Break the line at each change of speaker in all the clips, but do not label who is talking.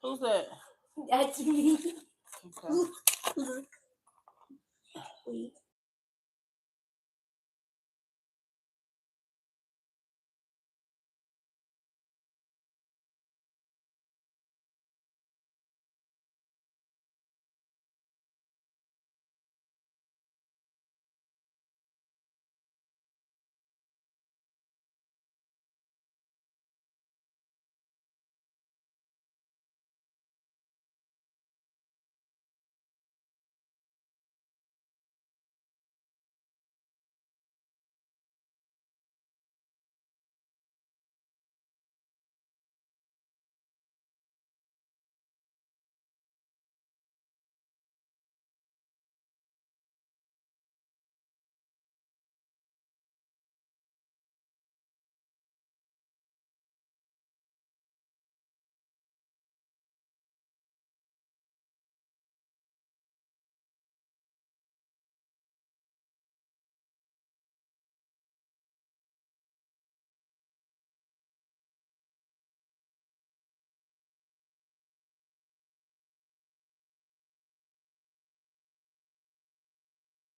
Who's that?
That's me.
Okay.
Wait.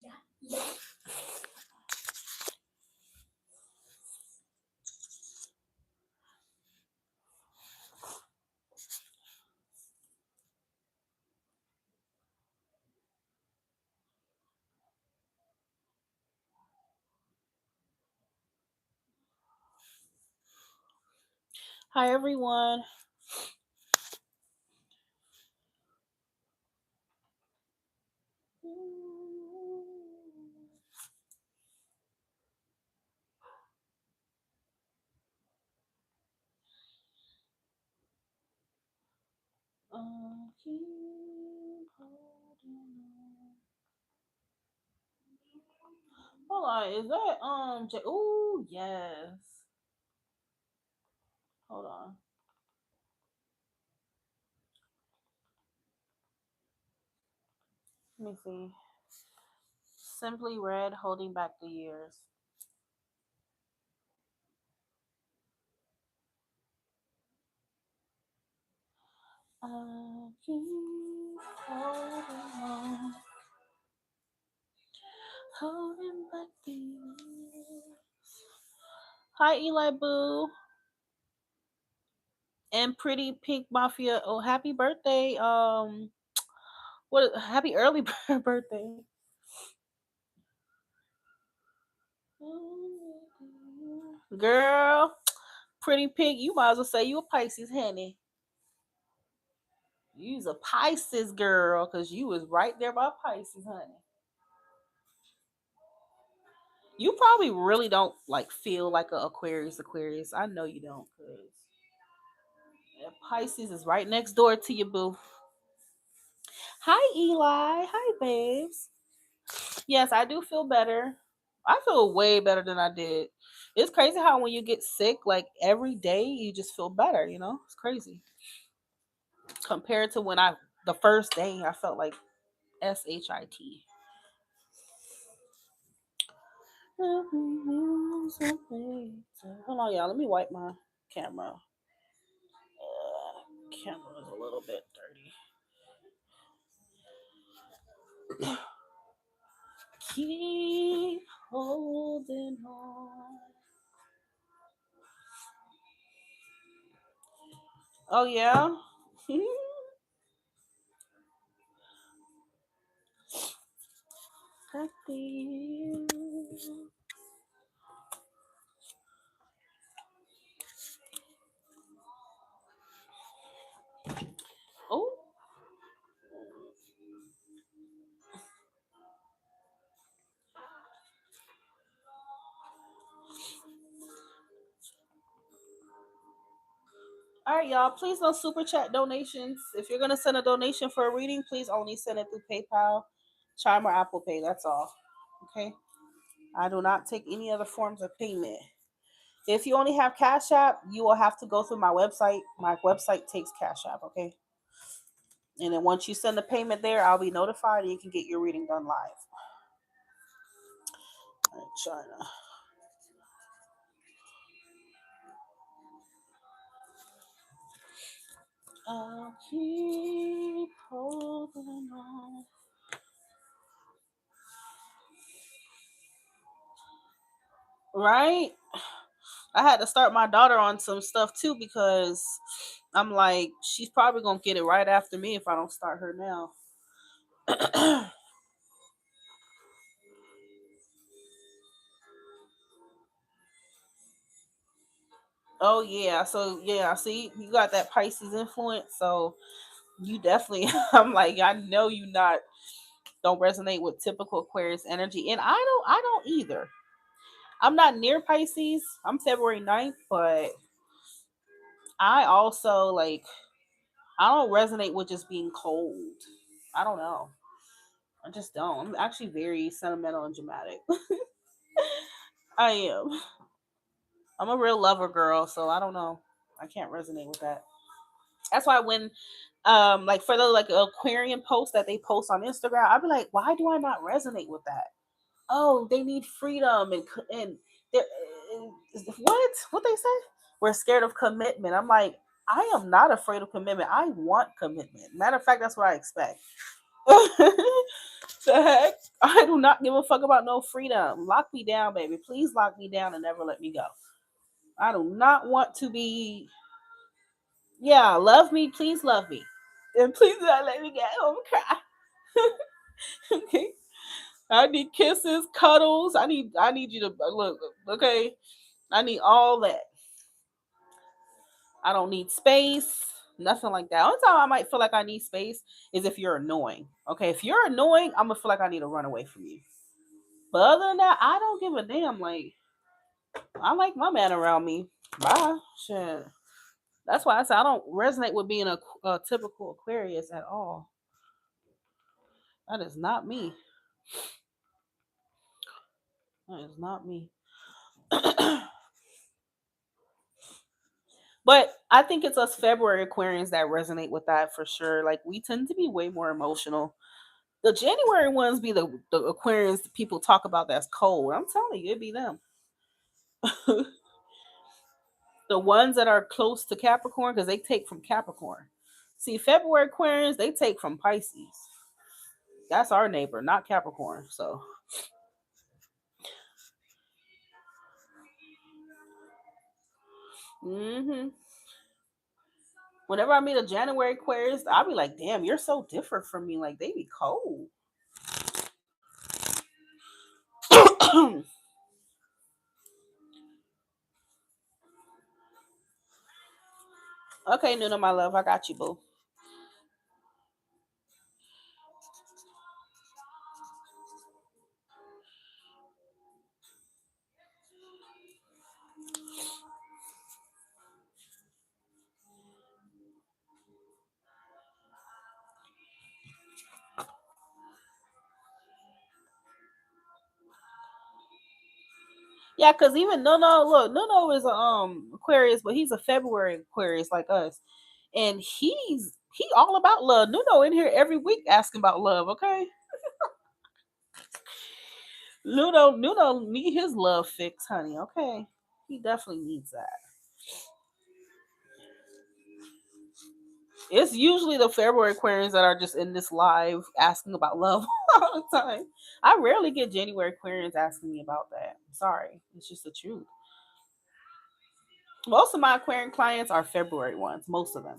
Yeah.
Hi everyone. Keep holding on. Hold on, is that oh yes. Hold on. Let me see. Simply Red, Holding Back the Years. I keep holding on, holding back the years. Hi Eli Boo and Pretty Pink Mafia. Oh, happy birthday! what? Happy early birthday, girl. Pretty Pink. You might as well say you a Pisces, honey. You's a Pisces girl, cause you was right there by Pisces, honey. You probably really don't like feel like a Aquarius. Aquarius. I know you don't, cause yeah, Pisces is right next door to you, boo. Hi, Eli. Hi, babes. Yes, I do feel better. I feel way better than I did. It's crazy how when you get sick, like every day, you just feel better. You know, it's crazy compared to when the first day I felt like shit. Hold on, y'all. Let me wipe my camera. Camera is a little bit dirty. Keep holding on. Oh yeah. Happy. Oh. All right, y'all. Please no super chat donations. If you're gonna send a donation for a reading, please only send it through PayPal, Chime, or Apple Pay. That's all. Okay. I do not take any other forms of payment. If you only have Cash App, you will have to go through my website. My website takes Cash App. Okay. And then once you send the payment there, I'll be notified and you can get your reading done live. All right, China. I'll keep holding on. Right? I had to start my daughter on some stuff too because I'm like, she's probably gonna get it right after me if I don't start her now. Oh yeah, so yeah, see, you got that Pisces influence, so you definitely. I'm like, I know you not don't resonate with typical Aquarius energy, and I don't either. I'm not near Pisces. I'm February 9th, but I also like I don't resonate with just being cold. I don't know. I just don't. I'm actually very sentimental and dramatic. I am. I'm a real lover girl, so I don't know. I can't resonate with that. That's why when like for the like Aquarian post that they post on Instagram, I'd be like, why do I not resonate with that? Oh, they need freedom and they're what they say? We're scared of commitment. I'm like, I am not afraid of commitment. I want commitment. Matter of fact, that's what I expect. The heck? I do not give a fuck about no freedom. Lock me down, baby. Please lock me down and never let me go. I do not want to be. Yeah, love me. Please love me, and please not let me get home and cry. Okay. I need kisses, cuddles. I need you to look. Okay. I need all that. I don't need space. Nothing like that. Only time I might feel like I need space is if you're annoying. Okay, if you're annoying, I'm gonna feel like I need to run away from you. But other than that, I don't give a damn. Like I like my man around me. Bye. Shit. That's why I say I don't resonate with being a typical Aquarius at all. That is not me. That is not me. But I think it's us February Aquarians that resonate with that for sure. Like we tend to be way more emotional. The January ones be the Aquarians that people talk about that's cold. I'm telling you, it be them. The ones that are close to Capricorn because they take from Capricorn. See, February Aquarians, they take from Pisces. That's our neighbor, not Capricorn. So, hmm whenever I meet a January Aquarius, I'll be like, damn, you're so different from me. Like, they be cold. Okay, Nuna, my love, I got you, boo. Yeah, because even Nuno, look, Nuno is a Aquarius, but he's a February Aquarius like us, and he all about love. Nuno in here every week asking about love. Okay, Nuno need his love fix, honey. Okay, he definitely needs that. It's usually the February Aquarians that are just in this live asking about love all the time. I rarely get January Aquarians asking me about that. Sorry, it's just the truth. Most of my Aquarian clients are February ones. Most of them.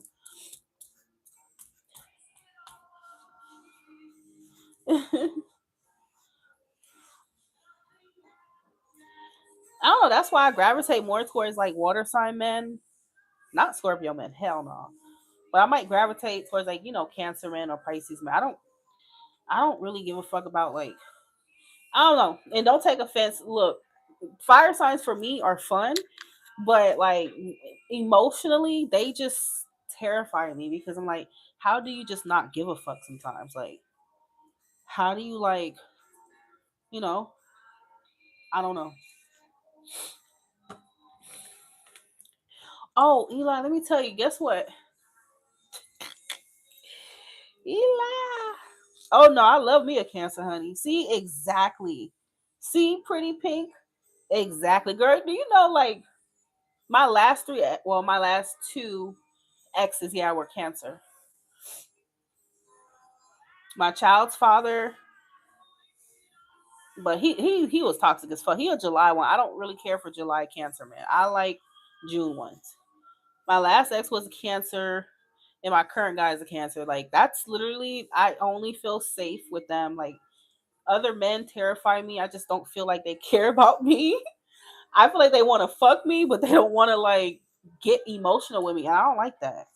I don't know. That's why I gravitate more towards like water sign men, not Scorpio men. Hell no. But I might gravitate towards like Cancer men or Pisces men. I don't really give a fuck about like I don't know. And don't take offense. Look, fire signs for me are fun, but like emotionally, they just terrify me because I'm like, how do you just not give a fuck sometimes? Like, how do you like, you know? I don't know. Oh, Eli, let me tell you. Guess what? Eli. Oh no, I love me a Cancer, honey. See, exactly. See, pretty pink. Exactly, girl. Do you know like my last three? Well, my last two. exes, yeah, were Cancer. My child's father, but he was toxic as fuck. He a July one. I don't really care for July Cancer man. I like June ones. My last ex was a Cancer, and my current guy is a Cancer. Like that's literally I only feel safe with them. Like other men terrify me. I just don't feel like they care about me. I feel like they want to fuck me, but they don't want to like get emotional with me. And I don't like that.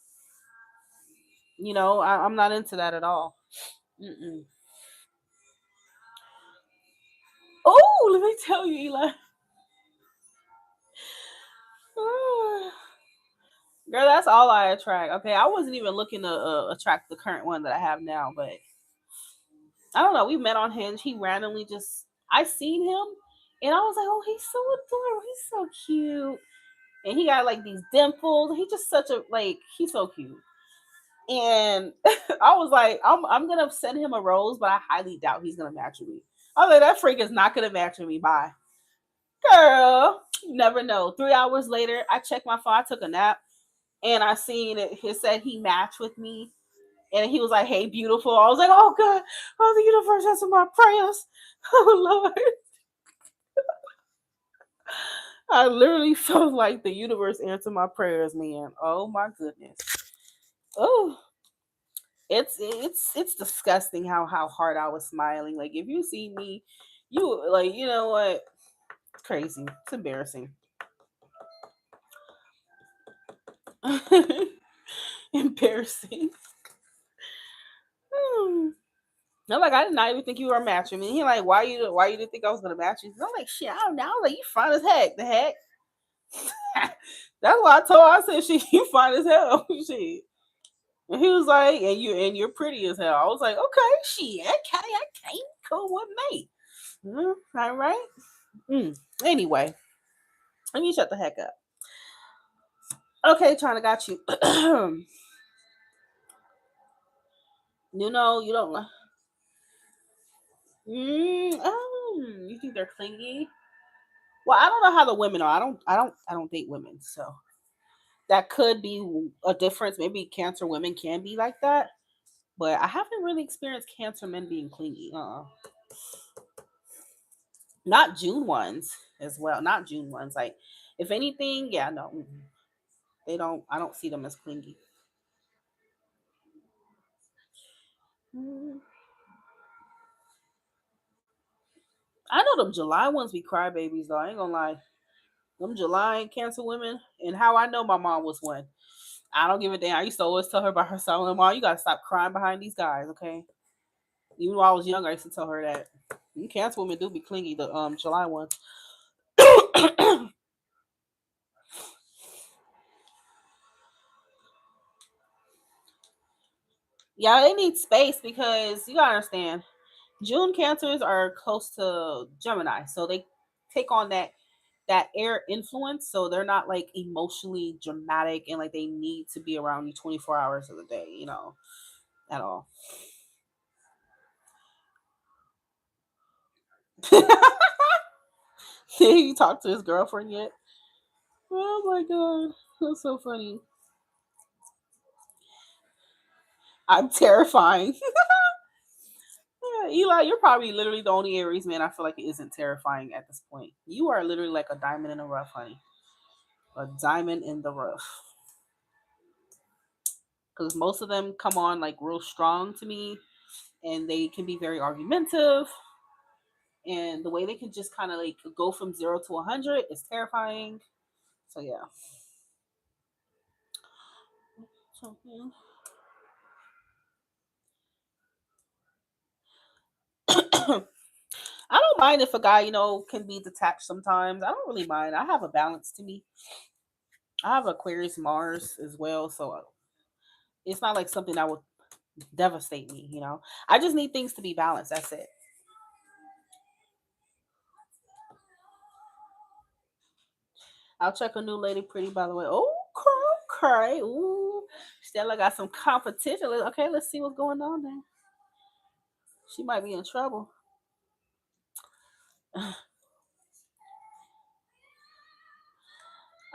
I'm not into that at all. Mm-mm. Oh, let me tell you, Eli. Girl, that's all I attract. Okay, I wasn't even looking to attract the current one that I have now, but I don't know. We met on Hinge. He randomly just I seen him, and I was like, oh, he's so adorable. He's so cute, and he got like these dimples. He's just such a like. He's so cute, and I was like, I'm gonna send him a rose, but I highly doubt he's gonna match with me. I was like, that freak is not gonna match with me. Bye, girl. You never know. 3 hours later, I checked my phone. I took a nap, and I seen it. It said he matched with me, and he was like, "Hey, beautiful." I was like, "Oh God, oh the universe answered my prayers." Oh Lord, I literally felt like the universe answered my prayers, man. Oh my goodness. Oh, it's disgusting how hard I was smiling. Like if you see me, you like you know what? It's crazy. It's embarrassing. Embarrassing. Hmm. I'm like, I did not even think you were matching me. He like, why you didn't think I was gonna match you? I'm like, shit, I don't know. I was like, you fine as heck. The heck. That's why I told her, I said, shit, you fine as hell. Shit. And he was like, and you're pretty as hell. I was like, okay, shit, okay, cool with me. All right. Anyway, let me shut the heck up. Okay, trying to got you. You don't. You think they're clingy? Well, I don't know how the women are. I don't date women, so that could be a difference. Maybe Cancer women can be like that, but I haven't really experienced Cancer men being clingy. Not June ones as well. Not June ones. Like, if anything, yeah, no, they don't. I don't see them as clingy. Mm, I know them July ones be crybabies though. I ain't gonna lie. Them July Cancer women, and how I know my mom was one. I don't give a damn. I used to always tell her about her son. Mom, you gotta stop crying behind these guys, okay? Even when I was younger, I used to tell her that. Cancer women do be clingy. The July ones. Yeah, they need space because you gotta understand. June Cancers are close to Gemini, so they take on that air influence. So they're not like emotionally dramatic and like they need to be around you 24 hours of the day. At all. Did you talk to his girlfriend yet? Oh my god, that's so funny. I'm terrifying. Yeah, Eli, you're probably literally the only Aries man I feel like isn't terrifying at this point. You are literally like a diamond in the rough, honey. A diamond in the rough. Because most of them come on like real strong to me, and they can be very argumentative. And the way they can just kind of like go from 0 to 100 is terrifying. So yeah. So, yeah. I don't mind if a guy, can be detached sometimes. I don't really mind. I have a balance to me. I have Aquarius Mars as well, so it's not like something that would devastate me. I just need things to be balanced. That's it. I'll check a new lady pretty by the way. Oh, okay. Ooh. Stella got some competition. Okay, let's see what's going on there. She might be in trouble.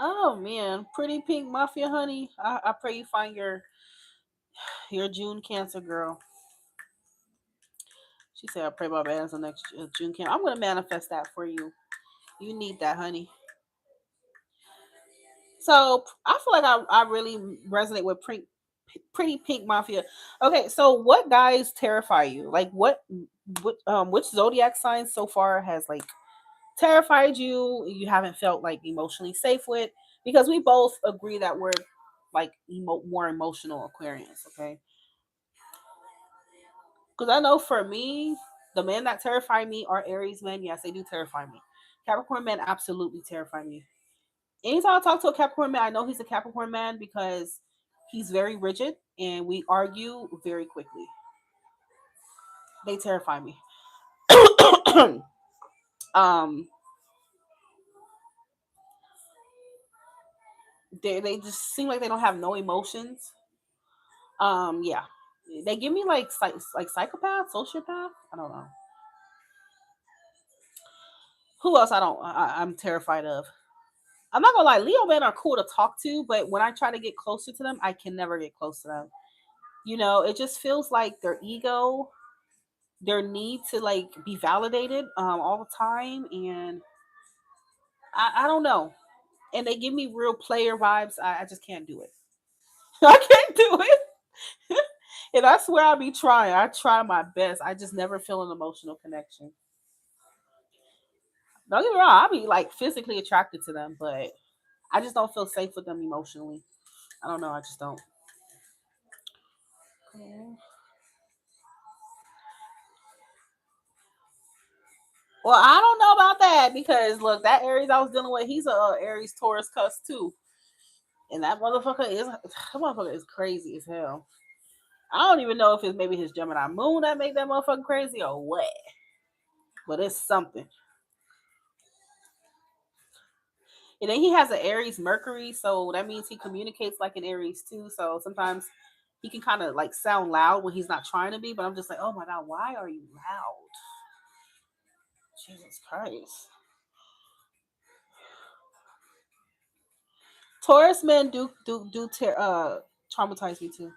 Oh man, pretty pink mafia honey. I pray you find your June cancer girl. She said I pray my bad on next June cancer. I'm gonna manifest that for you. You need that honey. So I feel like I really resonate with pretty pink mafia. Okay, so what guys terrify you? Like what which zodiac sign so far has like terrified you? You haven't felt like emotionally safe with, because we both agree that we're like more emotional Aquarians. Okay, because I know for me, the men that terrify me are Aries men. Yes, they do terrify me. Capricorn men absolutely terrify me. Anytime I talk to a Capricorn man, I know he's a Capricorn man because he's very rigid and we argue very quickly. They terrify me. um, they just seem like they don't have no emotions. Yeah, they give me like like psychopath, sociopath. I don't know who else. I'm terrified of. I'm not gonna lie, Leo men are cool to talk to, but when I try to get closer to them, I can never get close to them. You know, it just feels like their ego, their need to like be validated all the time, and I don't know. And they give me real player vibes. I just can't do it. I can't do it. And I swear I be trying. I try my best. I just never feel an emotional connection. Don't get me wrong, I'll be like physically attracted to them, but I just don't feel safe with them emotionally. I don't know. I just don't. Well, I don't know about that because look, that Aries I was dealing with, he's a Aries Taurus cuss too, and that motherfucker is crazy as hell. I don't even know if it's maybe his Gemini moon that made that motherfucker crazy or what, but it's something. And then he has an Aries Mercury, so that means he communicates like an Aries too. So sometimes he can kind of like sound loud when he's not trying to be, but I'm just like, oh my god, why are you loud? Jesus Christ. Taurus men do traumatize me too.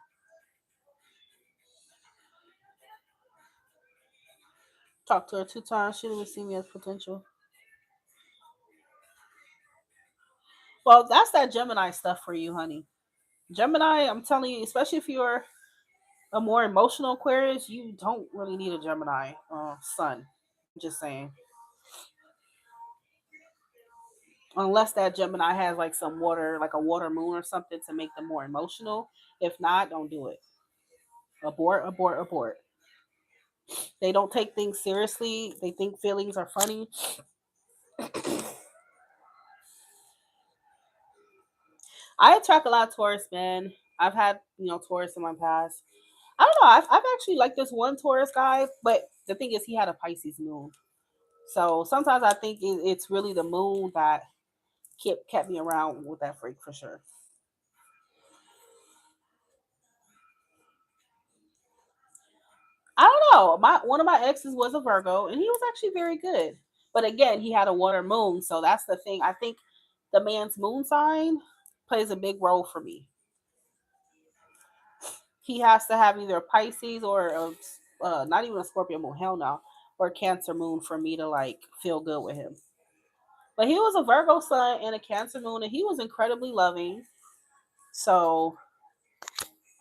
Talked to her 2 times. She didn't see me as potential. Well, that's that Gemini stuff for you, honey. Gemini, I'm telling you, especially if you're a more emotional Aquarius, you don't really need a Gemini sun. I'm just saying. Unless that Gemini has like some water, like a water moon or something to make them more emotional. If not, don't do it. Abort, abort, abort. They don't take things seriously. They think feelings are funny. I attract a lot of Taurus men. I've had, Taurus in my past. I don't know. I've actually liked this one Taurus guy, but the thing is, he had a Pisces moon. So sometimes I think it's really the moon that kept me around with that freak for sure. I don't know. My one of my exes was a Virgo, and he was actually very good. But again, he had a water moon, so that's the thing. I think the man's moon sign plays a big role for me. He has to have either a Pisces or not even a Scorpio moon. Hell no, or a Cancer moon for me to like feel good with him. But he was a Virgo sun and a Cancer moon, and he was incredibly loving. So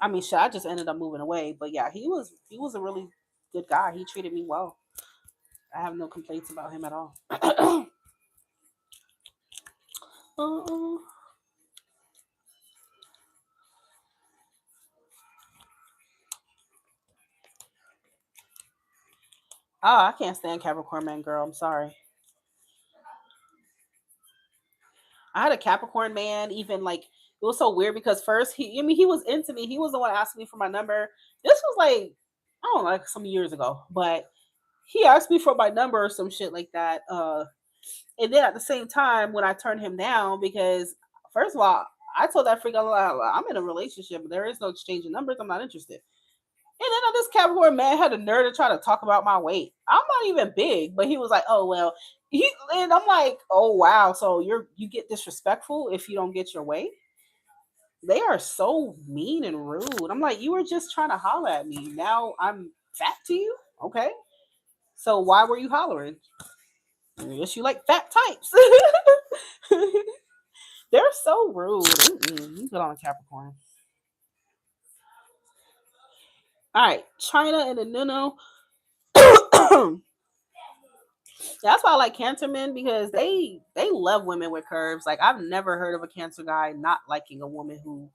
I mean, shit, I just ended up moving away. But yeah, he was a really good guy. He treated me well. I have no complaints about him at all. Oh, I can't stand Capricorn man, girl. I'm sorry. I had a Capricorn man. Even like it was so weird because first he was into me. He was the one asking me for my number. This was like I don't know, like some years ago, but he asked me for my number or some shit like that. And then at the same time, when I turned him down, because first of all, I told that freak I'm in a relationship. There is no exchange of numbers. I'm not interested. And then this Capricorn man had the nerve to try to talk about my weight. I'm not even big, but he was like, "Oh well." And I'm like, "Oh wow." So you get disrespectful if you don't get your weight. They are so mean and rude. I'm like, you were just trying to holler at me. Now I'm fat to you. Okay. So why were you hollering? I guess you like fat types. They're so rude. You get on Capricorn. All right, China and the Nuno. That's why I like Cancer men because they love women with curves. Like I've never heard of a Cancer guy not liking a woman who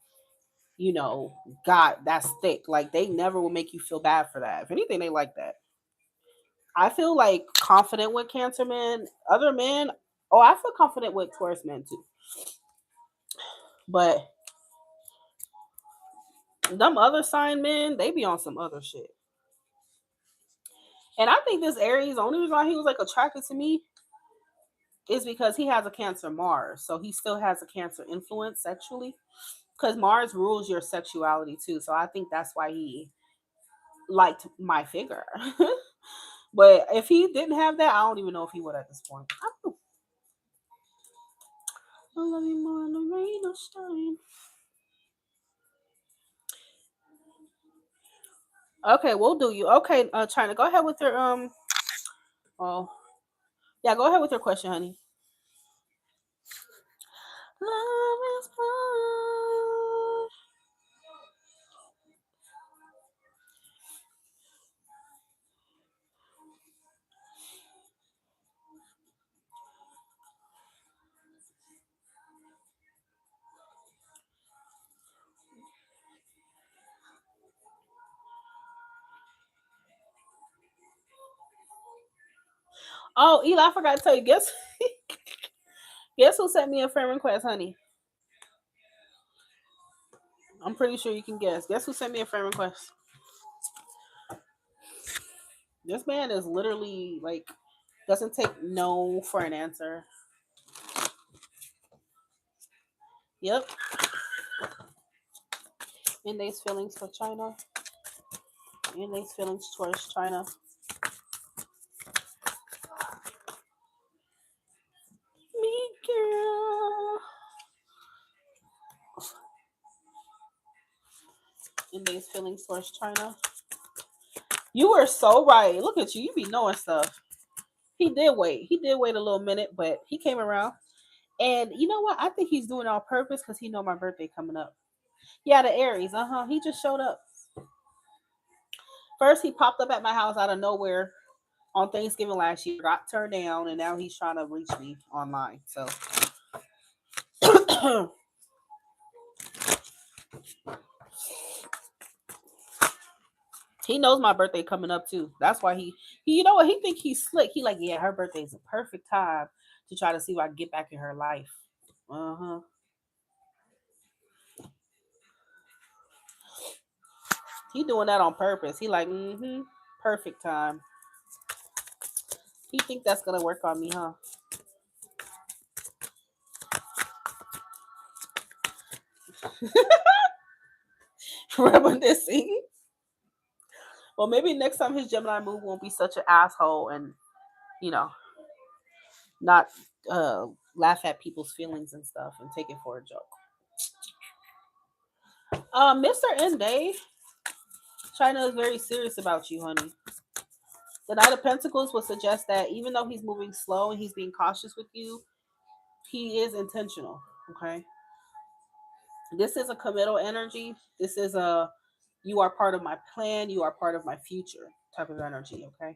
you know got that's thick. Like they never will make you feel bad for that. If anything, they like that. I feel like confident with Cancer men. Other men, oh, I feel confident with Taurus men too. But them other sign men, they be on some other shit. And I think this Aries, the only reason why he was like attracted to me is because he has a Cancer Mars, so he still has a Cancer influence sexually. Because Mars rules your sexuality too, so I think that's why he liked my figure. But if he didn't have that, I don't even know if he would at this point. I love you more than the rain or shine. Okay, we'll do you. Okay, China, go ahead with your Oh, yeah, go ahead with your question, honey. Love is blind. Oh, Eli, I forgot to tell you. Guess who sent me a friend request, honey? I'm pretty sure you can guess. Guess who sent me a friend request? This man is literally like doesn't take no for an answer. Yep. In these feelings for China. In these feelings towards China. Me girl. In these feelings towards China. You were so right. Look at you. You be knowing stuff. He did wait. He did wait a little minute, but he came around. And you know what? I think he's doing it on purpose because he know my birthday coming up. Yeah, the Aries. He just showed up. First, he popped up at my house out of nowhere on Thanksgiving last year. Got turned down, and now he's trying to reach me online. So he knows my birthday coming up too. That's why he you know what? He think he's slick. He like, yeah, her birthday's a perfect time to try to see if I can get back in her life. Uh huh. He doing that on purpose. He like, perfect time. He think that's gonna work on me, huh? Reminiscing. Well, maybe next time his Gemini move won't be such an asshole and you know not uh laugh at people's feelings and stuff and take it for a joke. Mr. Day, China is very serious about you, honey. The Knight of Pentacles would suggest that even though he's moving slow and he's being cautious with you, he is intentional. Okay. This is a committal energy. This is a you are part of my plan, you are part of my future type of energy. Okay.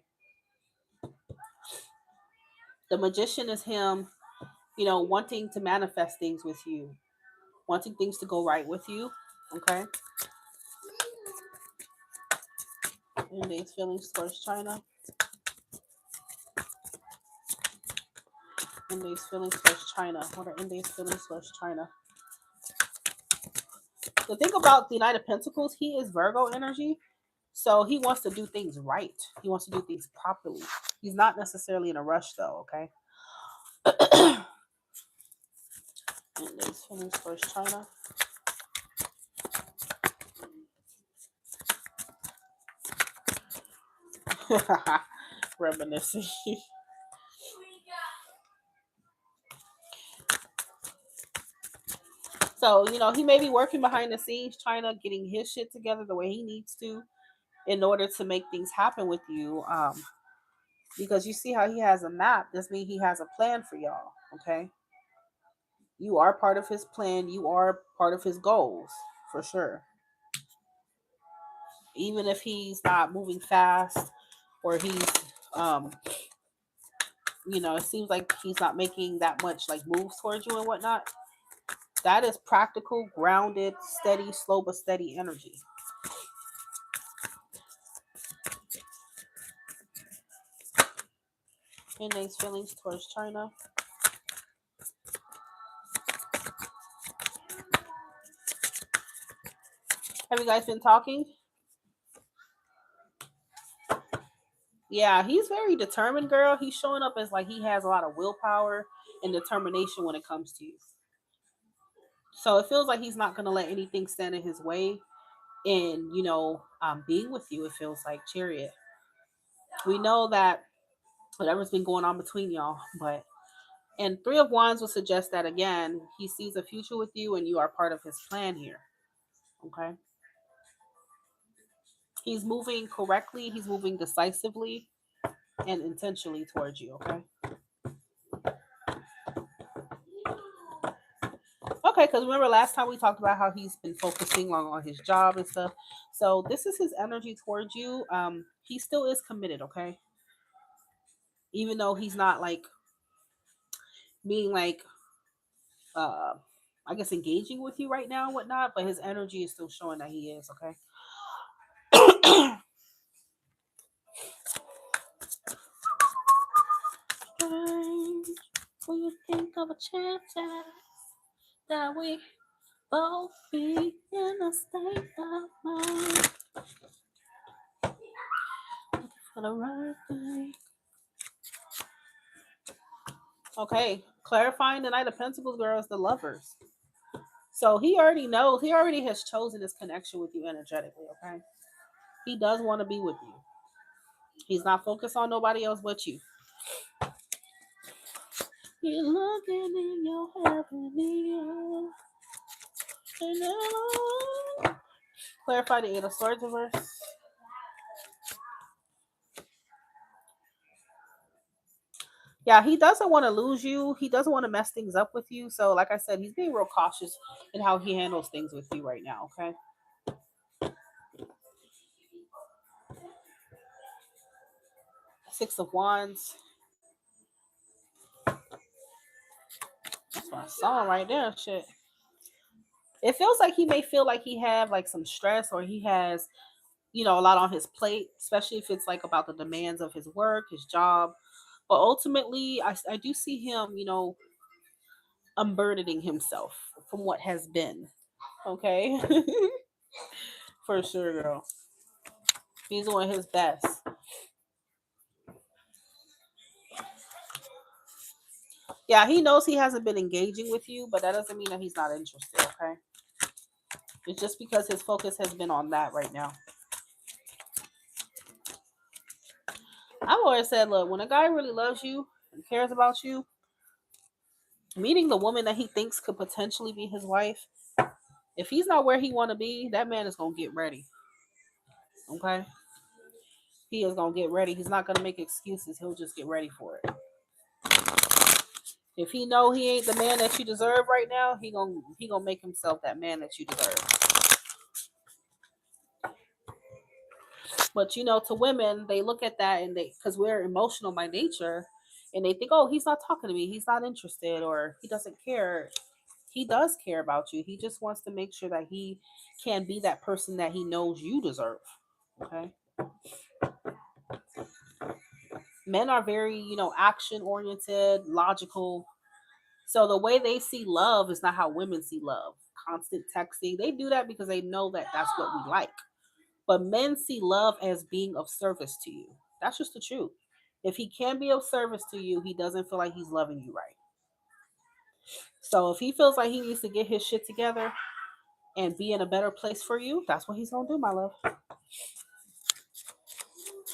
The magician is him, wanting to manifest things with you, wanting things to go right with you. Okay. And these feelings towards China. And these feelings towards China. What are in these feelings towards China? The thing about the Knight of Pentacles, he is Virgo energy. So he wants to do things right. He wants to do things properly. He's not necessarily in a rush though, okay? And these feelings towards China. Reminiscing. So, he may be working behind the scenes trying to getting his shit together the way he needs to in order to make things happen with you. Because you see how he has a map, this means he has a plan for y'all. Okay. You are part of his plan, you are part of his goals, for sure. Even if he's not moving fast or he's um it seems like he's not making that much like moves towards you and whatnot. That is practical, grounded, steady, slow but steady energy. And nice feelings towards China. Have you guys been talking? Yeah, he's very determined, girl. He's showing up as like he has a lot of willpower and determination when it comes to you. So it feels like he's not going to let anything stand in his way in, being with you. It feels like Chariot. We know that whatever's been going on between y'all, but and Three of Wands would suggest that again, he sees a future with you and you are part of his plan here. Okay. He's moving correctly, he's moving decisively and intentionally towards you. Okay. Okay, because remember last time we talked about how he's been focusing on his job and stuff. So this is his energy towards you. He still is committed, okay? Even though he's not like being like uh I guess engaging with you right now and whatnot, but his energy is still showing that he is, okay? When you think of a chance that we both be in a state of mind for the right thing. Okay, clarifying the Knight of Pentacles, girl, is the Lovers. So he already knows, he already has chosen this connection with you energetically, okay? He does want to be with you. He's not focused on nobody else but you. He's looking in your heavenly eyes. Clarify the Eight of Swords reverse. Yeah, he doesn't want to lose you. He doesn't want to mess things up with you. So, like I said, he's being real cautious in how he handles things with you right now, okay? Six of Wands. That's what I saw right there. Shit. It feels like he may feel like he have like some stress or he has, a lot on his plate, especially if it's like about the demands of his work, his job. But ultimately, I do see him, unburdening himself from what has been. Okay. For sure, girl. He's doing his best. Yeah, he knows he hasn't been engaging with you, but that doesn't mean that he's not interested, okay? It's just because his focus has been on that right now. I've always said, look, when a guy really loves you and cares about you, meeting the woman that he thinks could potentially be his wife, if he's not where he want to be, that man is going to get ready. Okay? He is going to get ready. He's not going to make excuses. He'll just get ready for it. If he know he ain't the man that you deserve right now, he gonna make himself that man that you deserve. But to women, they look at that and because we're emotional by nature, and they think, oh, he's not talking to me, he's not interested, or he doesn't care. He does care about you. He just wants to make sure that he can be that person that he knows you deserve. Okay. Men are very, action oriented, logical. So the way they see love is not how women see love. Constant texting. They do that because they know that that's what we like. But men see love as being of service to you. That's just the truth. If he can be of service to you, he doesn't feel like he's loving you right. So if he feels like he needs to get his shit together and be in a better place for you, that's what he's gonna do, my love.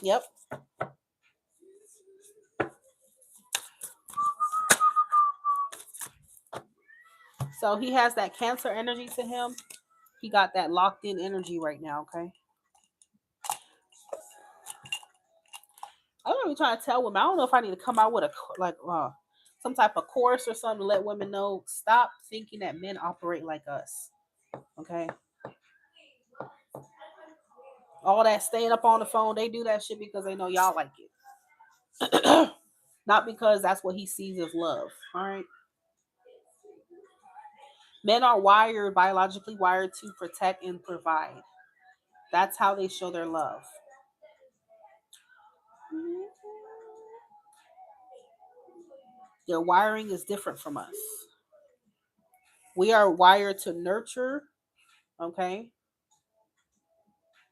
Yep. So he has that Cancer energy to him. He got that locked in energy right now. Okay. I'm gonna be trying to tell women. I don't know if I need to come out with a some type of course or something to let women know. Stop thinking that men operate like us. Okay. All that staying up on the phone, they do that shit because they know y'all like it. Not because that's what he sees as love. All right. Men are wired, biologically wired to protect and provide. That's how they show their love. Their wiring is different from us. We are wired to nurture, okay,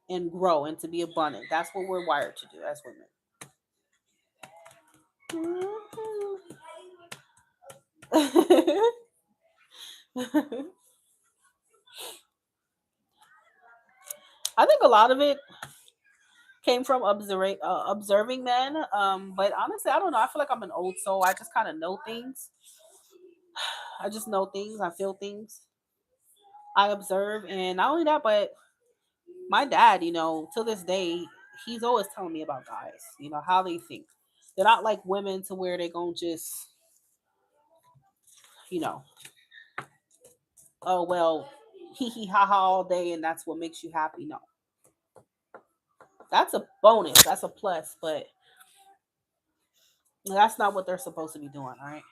and grow and to be abundant. That's what we're wired to do as women. I think a lot of it came from observing men. But honestly, I don't know. I feel like I'm an old soul. I just kind of know things. I just know things. I feel things. I observe, and not only that, but my dad, to this day, he's always telling me about guys. How they think. They're not like women to where they gonna just, you know, oh well, hee hee ha ha all day, and that's what makes you happy. No, that's a bonus. That's a plus, but that's not what they're supposed to be doing. All right.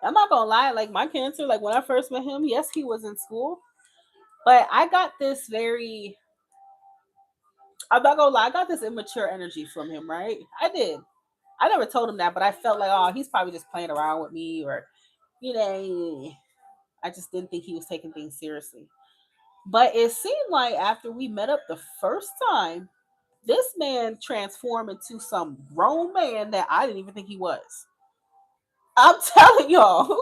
I'm not gonna lie, like my cancer, like when I first met him, yes, he was in school, but I got this very, I'm not gonna lie, I got this immature energy from him, right? I did. I never told him that, but I felt like, oh, he's probably just playing around with me, or, you know, I just didn't think he was taking things seriously. But it seemed like after we met up the first time, this man transformed into some grown man that I didn't even think he was. I'm telling y'all.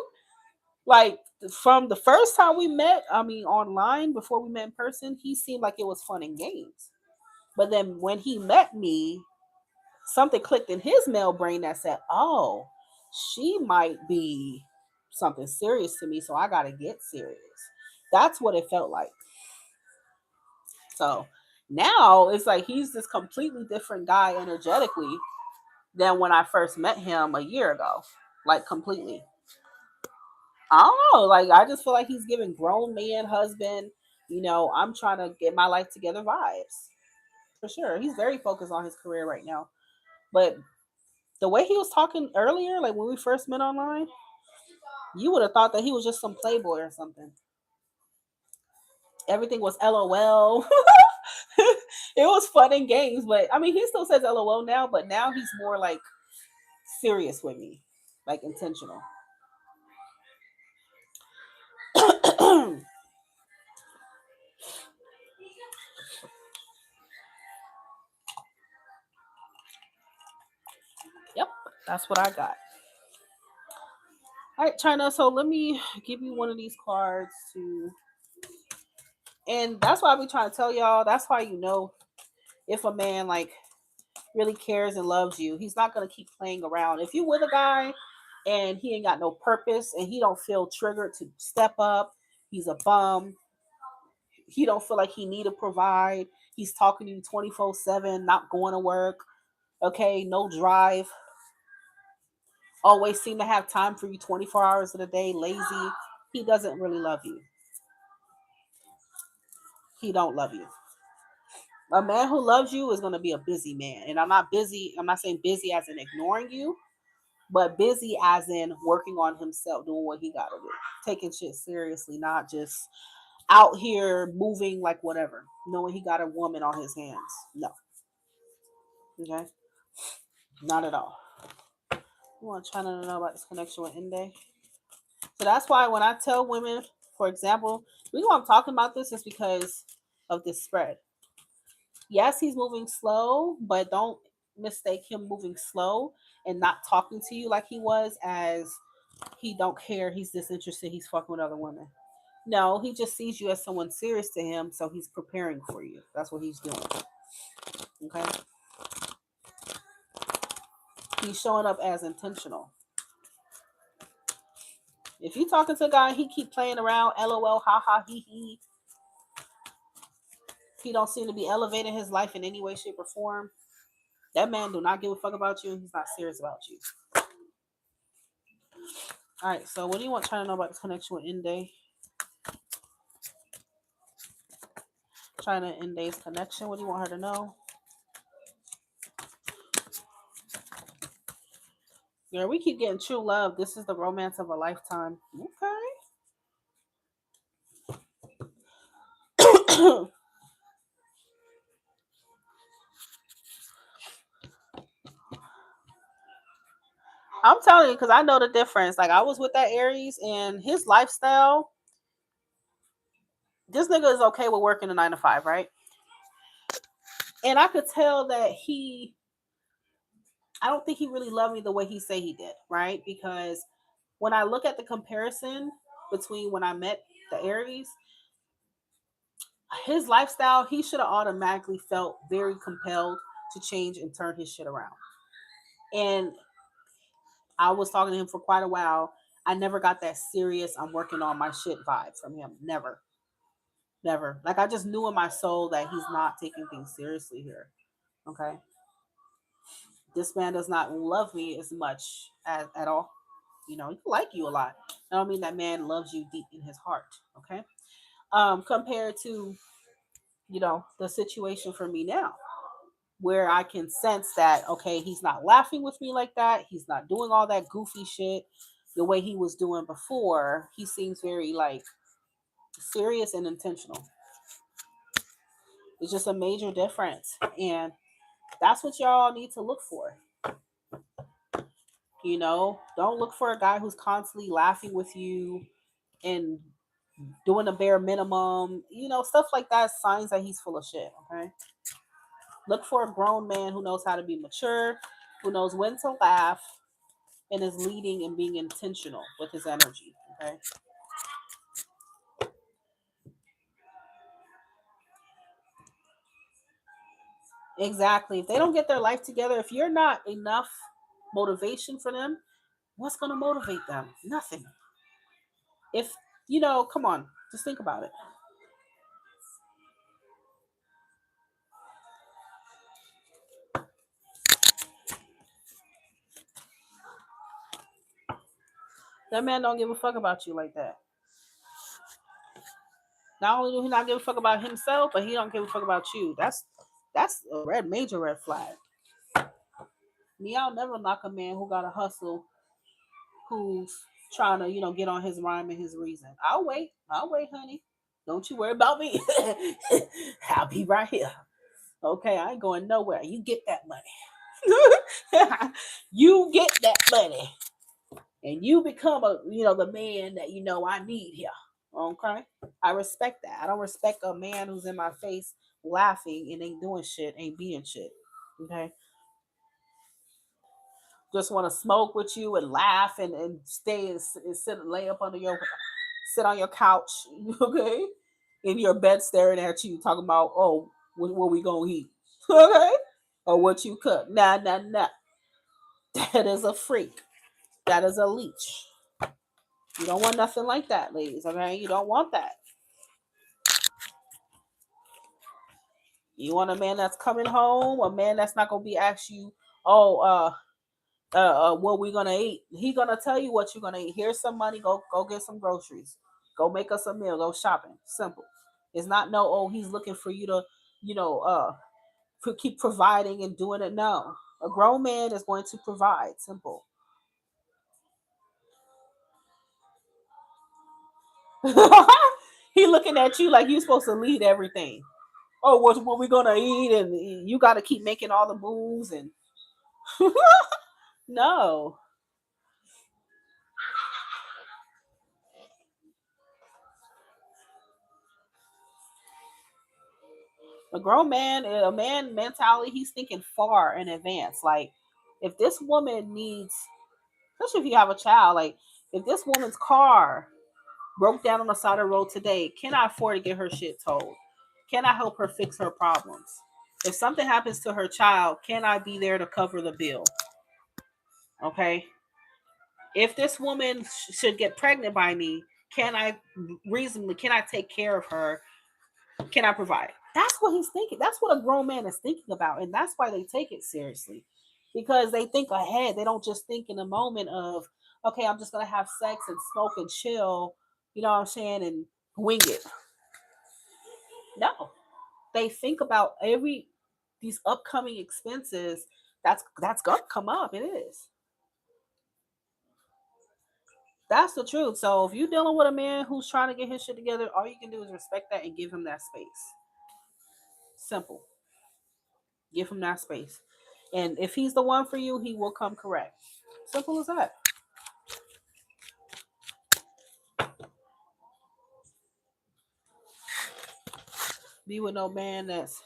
Like from the first time we met, I mean online before we met in person, he seemed like it was fun and games. But then when he met me, something clicked in his male brain that said, "Oh, she might be something serious to me, so I got to get serious." That's what it felt like. So now it's like he's this completely different guy energetically than when I first met him a year ago. Like completely. I don't know. Like I just feel like he's giving grown man, husband, I'm trying to get my life together vibes. For sure. He's very focused on his career right now. But the way he was talking earlier, like when we first met online, you would have thought that he was just some playboy or something. Everything was LOL. It was fun and games, but I mean, he still says LOL now, but now he's more like serious with me, like intentional. Yep, that's what I got. All right, China. So let me give you one of these cards to, and that's why I be trying to tell y'all. That's why if a man like really cares and loves you, he's not gonna keep playing around. If you with a guy and he ain't got no purpose and he don't feel triggered to step up, he's a bum. He don't feel like he need to provide. He's talking to you 24/7, not going to work. Okay, no drive. Always seem to have time for you 24 hours of the day. Lazy. He doesn't really love you. He don't love you. A man who loves you is going to be a busy man. And I'm not busy. I'm not saying busy as in ignoring you, but busy as in working on himself, doing what he got to do, taking shit seriously, not just out here moving like whatever, knowing he got a woman on his hands. No. Okay. Not at all. You want to try to know about this connection with Inde? So that's why when I tell women, for example, the reason why I'm talking about this is because of this spread. Yes, he's moving slow, but don't mistake him moving slow and not talking to you like he was as he don't care, he's disinterested, he's fucking with other women. No, he just sees you as someone serious to him, so he's preparing for you. That's what he's doing. Okay, he's showing up as intentional. If you talking to a guy, he keep playing around, lol, ha ha, he don't seem to be elevating his life in any way, shape, or form. That man do not give a fuck about you, and he's not serious about you. All right, so what do you want trying to know about this connection with Inde? Trying to Inde's connection. What do you want her to know? Yeah, we keep getting true love. This is the romance of a lifetime. Okay. I'm telling you, because I know the difference. Like, I was with that Aries, and his lifestyle, this nigga is okay with working a 9 to 5, right? And I could tell that I don't think he really loved me the way he say he did, right? Because when I look at the comparison between when I met the Aries, his lifestyle, he should have automatically felt very compelled to change and turn his shit around. And I was talking to him for quite a while. I never got that serious, I'm working on my shit vibe from him. Never. Never. Like, I just knew in my soul that he's not taking things seriously here. Okay. This man does not love me as much as at all. You know, he like you a lot. I don't mean that man loves you deep in his heart. Okay. Compared to, the situation for me now, where I can sense that, okay, he's not laughing with me like that. He's not doing all that goofy shit the way he was doing before. He seems very like serious and intentional. It's just a major difference. And that's what y'all need to look for. Don't look for a guy who's constantly laughing with you and doing a bare minimum. Stuff like that, signs that he's full of shit. Okay. Look for a grown man who knows how to be mature, who knows when to laugh, and is leading and being intentional with his energy. Okay. Exactly. If they don't get their life together, if you're not enough motivation for them, what's going to motivate them? Nothing. If, come on, just think about it. That man don't give a fuck about you like that. Not only do he not give a fuck about himself, but he don't give a fuck about you. That's a major red flag. Me, I'll never knock a man who got a hustle, who's trying to, get on his rhyme and his reason. I'll wait, honey. Don't you worry about me. I'll be right here. Okay, I ain't going nowhere. You get that money. You get that money. And you become the man that I need here. Okay? I respect that. I don't respect a man who's in my face laughing and ain't doing shit, ain't being shit. Okay? Just want to smoke with you and laugh and stay and sit and lay up under sit on your couch, okay? In your bed staring at you, talking about, oh, what we gonna eat? Okay? Or what you cook. Nah, nah, nah. That is a freak. That is a leech. You don't want nothing like that, ladies, okay? You don't want that. You want a man that's coming home, a man that's not gonna be asking you, oh, what we gonna eat. He gonna tell you what you're gonna eat. Here's some money. Go get some groceries. Go make us a meal. Go shopping. Simple. It's not no. Oh, he's looking for you to, keep providing and doing it. No, a grown man is going to provide. Simple. He looking at you like you supposed to lead everything. Oh, what we gonna eat, and you got to keep making all the moves and no. A man mentality, he's thinking far in advance. Like, if this woman needs, especially if you have a child, like if this woman's car Broke down on the side of the road today. Can I afford to get her shit told? Can I help her fix her problems? If something happens to her child, can I be there to cover the bill? Okay. If this woman should get pregnant by me, can I reasonably, can I take care of her? Can I provide? That's what he's thinking. That's what a grown man is thinking about. And that's why they take it seriously. Because they think ahead. They don't just think in a moment of, okay, I'm just gonna have sex and smoke and chill, you know what I'm saying, and wing it. No. They think about every these upcoming expenses that's gonna come up. It is. That's the truth. So if you're dealing with a man who's trying to get his shit together, all you can do is respect that and give him that space. Simple. Give him that space. And if he's the one for you, he will come correct. Simple as that. Be with no man that's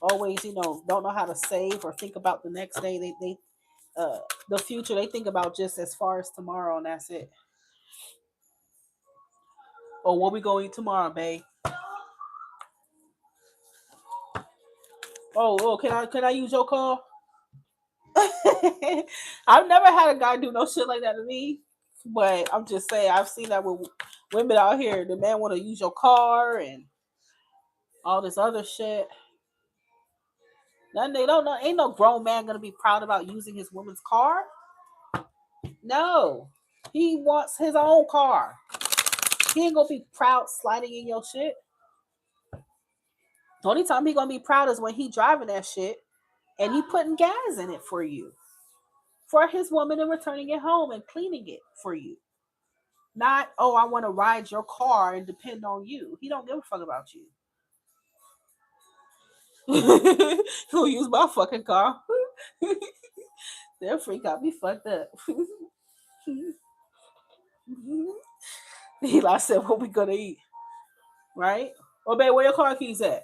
always, don't know how to save or think about the next day. They uh the future, they think about just as far as tomorrow and that's it. Or what we gonna eat tomorrow, babe? Oh, can I use your car? I've never had a guy do no shit like that to me. But I'm just saying, I've seen that with women out here. The man want to use your car and all this other shit. Then they don't know. Ain't no grown man gonna be proud about using his woman's car. No, he wants his own car. He ain't gonna be proud sliding in your shit. The only time he gonna be proud is when he driving that shit and he putting gas in it for you, for his woman, and returning it home and cleaning it for you. Not, oh, I want to ride your car and depend on you. He don't give a fuck about you. He'll use my fucking car. That freak got me fucked up. He like said, what we gonna eat? Right? Oh, babe, where your car keys at?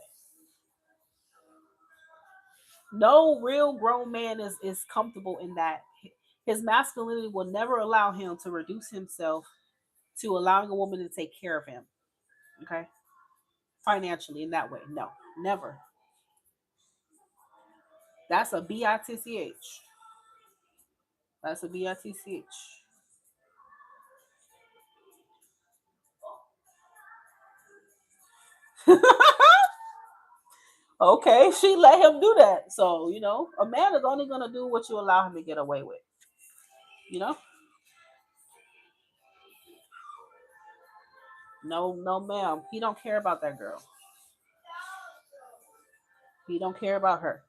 No real grown man is comfortable in that. His masculinity will never allow him to reduce himself to allowing a woman to take care of him. Okay? Financially in that way. No, never. That's a bitch. That's a bitch. Okay, she let him do that. So, a man is only gonna do what you allow him to get away with. You know? No, no, ma'am. He don't care about that girl. He don't care about her.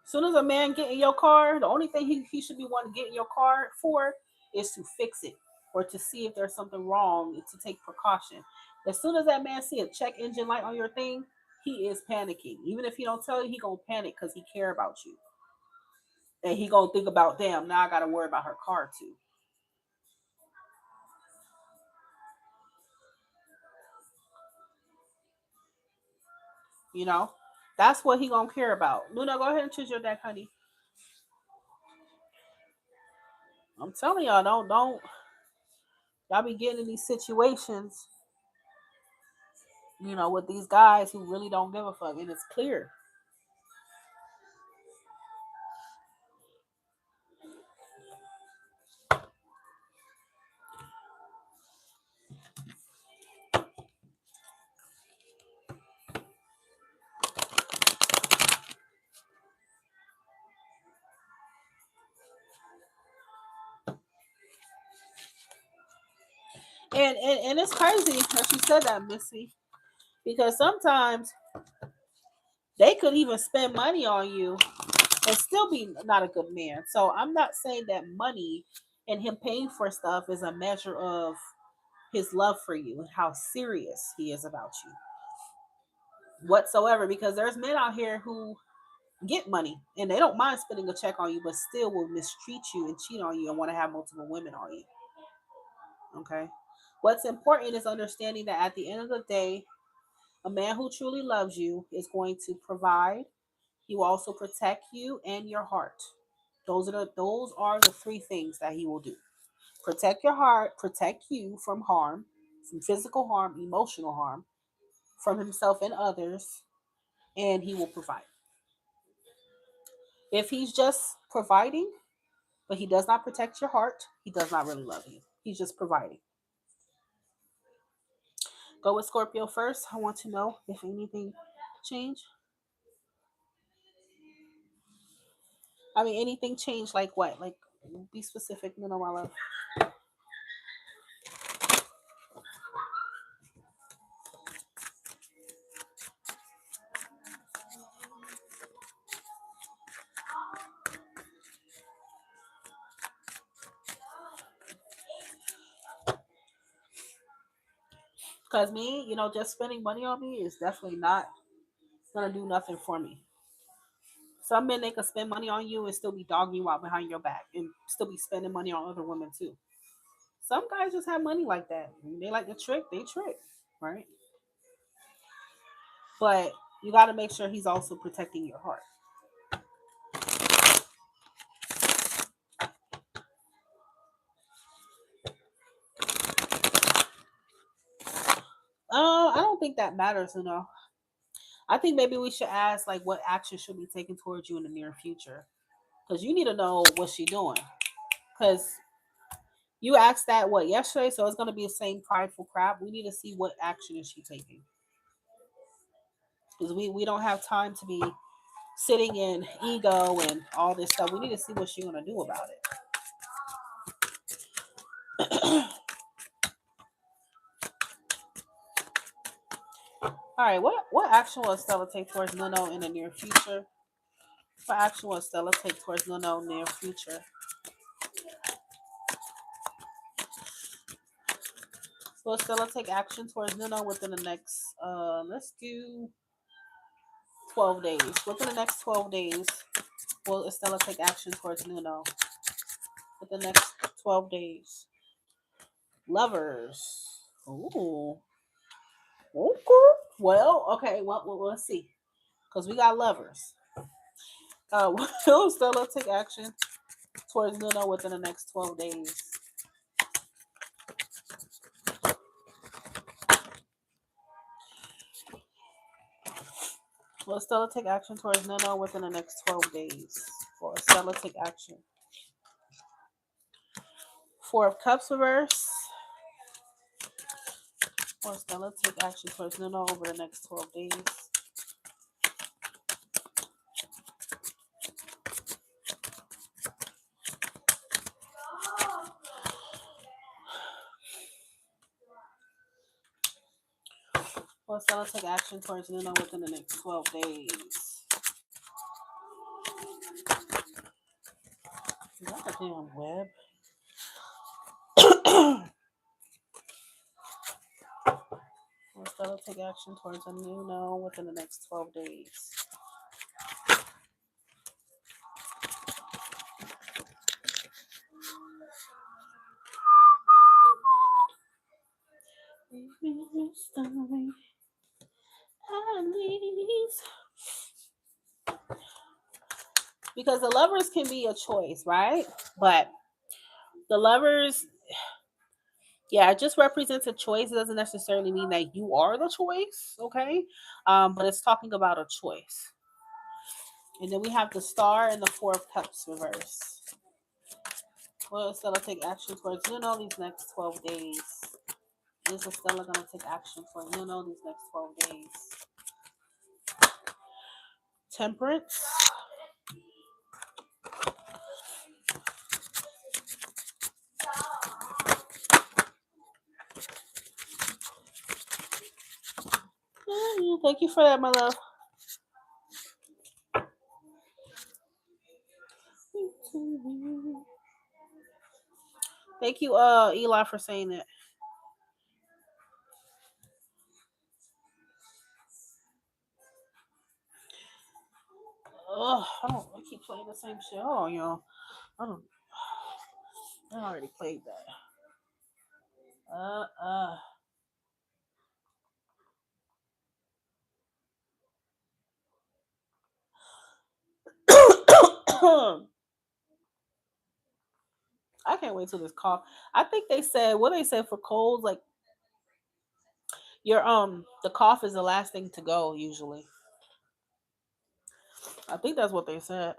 As soon as a man get in your car, the only thing he should be wanting to get in your car for is to fix it or to see if there's something wrong to take precaution. As soon as that man see a check engine light on your thing, he is panicking. Even if he don't tell you, he gonna panic because he care about you. And he gonna think about, damn, now I gotta worry about her car too. You know? That's what he gonna care about. Luna, go ahead and choose your deck, honey. I'm telling y'all, don't y'all be getting in these situations, with these guys who really don't give a fuck, and it's clear. And it's crazy that you said that, Missy, because sometimes they could even spend money on you and still be not a good man. So I'm not saying that money and him paying for stuff is a measure of his love for you and how serious he is about you whatsoever. Because there's men out here who get money and they don't mind spending a check on you, but still will mistreat you and cheat on you and want to have multiple women on you. Okay. What's important is understanding that at the end of the day, a man who truly loves you is going to provide. He will also protect you and your heart. Those are the three things that he will do. Protect your heart, protect you from harm, from physical harm, emotional harm, from himself and others, and he will provide. If he's just providing, but he does not protect your heart, he does not really love you. He's just providing. Go with Scorpio first. I want to know if anything changed. I mean, anything changed like what? Like, be specific, my love. Because me, just spending money on me is definitely not gonna do nothing for me. Some men, they can spend money on you and still be dogging you out behind your back and still be spending money on other women too. Some guys just have money like that. They like to trick, they trick, right? But you got to make sure he's also protecting your heart. I don't think that matters. I think maybe we should ask like what action should be taken towards you in the near future, because you need to know what she's doing. Because you asked that what yesterday, so it's gonna be the same prideful crap. We need to see what action is she taking, because we don't have time to be sitting in ego and all this stuff. We need to see what she's gonna do about it. All right, what action will Stella take towards Nuno in the near future? What action will Stella take towards Nuno in the near future? Will Stella take action towards Nuno within the next let's do 12 days. Within the next 12 days, will Estella take action towards Nuno? Within the next 12 days. Lovers. Ooh. Okay. Well, okay. Well, let's see. Because we got lovers. Will Stella take action towards Nuno within the next 12 days? Will Stella take action towards Nuno within the next 12 days? Will Stella take action? Four of Cups reverse. Will Stella take action towards Nuno over the next 12 days? Will Stella take action towards Nuno within the next 12 days? Is that a damn web? Will Stella take action towards a Nuno within the next 12 days? Because the lovers can be a choice, right? But the lovers, yeah, it just represents a choice. It doesn't necessarily mean that you are the choice, okay? But it's talking about a choice. And then we have the Star and the Four of Cups reverse. Will Stella take action towards Nuno these next 12 days? Is Stella going to take action towards Nuno these next 12 days? Temperance. Thank you for that, my love. Thank you, Eli, for saying that. I keep playing the same shit. Hold on, y'all. I don't. I already played that. Uh, uh. I can't wait till this cough. I think they said what they said for colds, like your the cough is the last thing to go usually. I think that's what they said.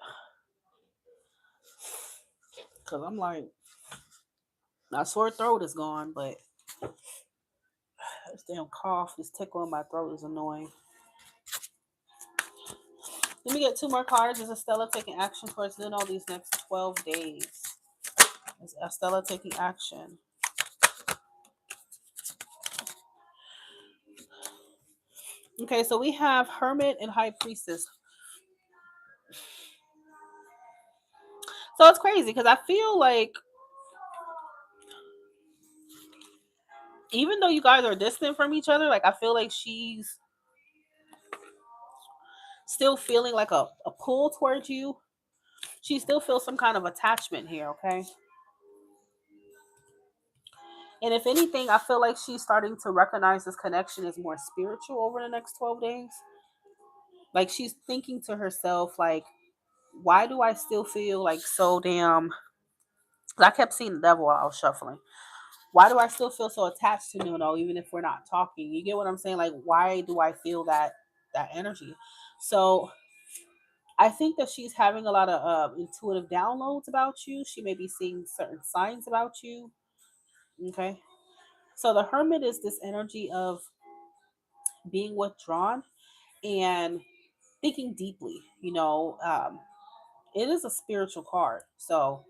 Cause I'm like, my sore throat is gone, but this damn cough, this tickle in my throat is annoying. Let me get two more cards. Is Estella taking action towards doing all these next 12 days? Is Estella taking action? Okay, so we have Hermit and High Priestess. So it's crazy because I feel like even though you guys are distant from each other, like I feel like she's still feeling like a pull towards you. She still feels some kind of attachment here, okay? And if anything, I feel like she's starting to recognize this connection is more spiritual over the next 12 days. Like she's thinking to herself, like, why do I still feel like so damn. 'Cause I kept seeing the devil while I was shuffling. Why do I still feel so attached to Nuno, even if we're not talking? You get what I'm saying? Like, why do I feel that energy? So I think that she's having a lot of intuitive downloads about you. She may be seeing certain signs about you. Okay. So the hermit is this energy of being withdrawn and thinking deeply. It is a spiritual card. So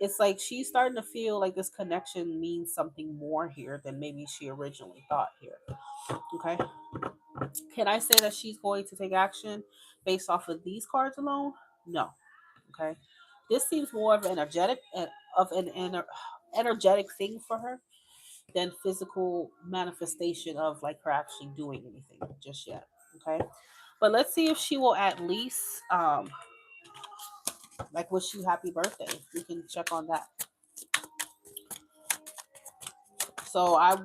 it's like she's starting to feel like this connection means something more here than maybe she originally thought here. Okay. Can I say that she's going to take action based off of these cards alone? No. Okay. This seems more of an energetic thing for her than physical manifestation of like her actually doing anything just yet. Okay. But let's see if she will at least like wish you happy birthday. We can check on that. So I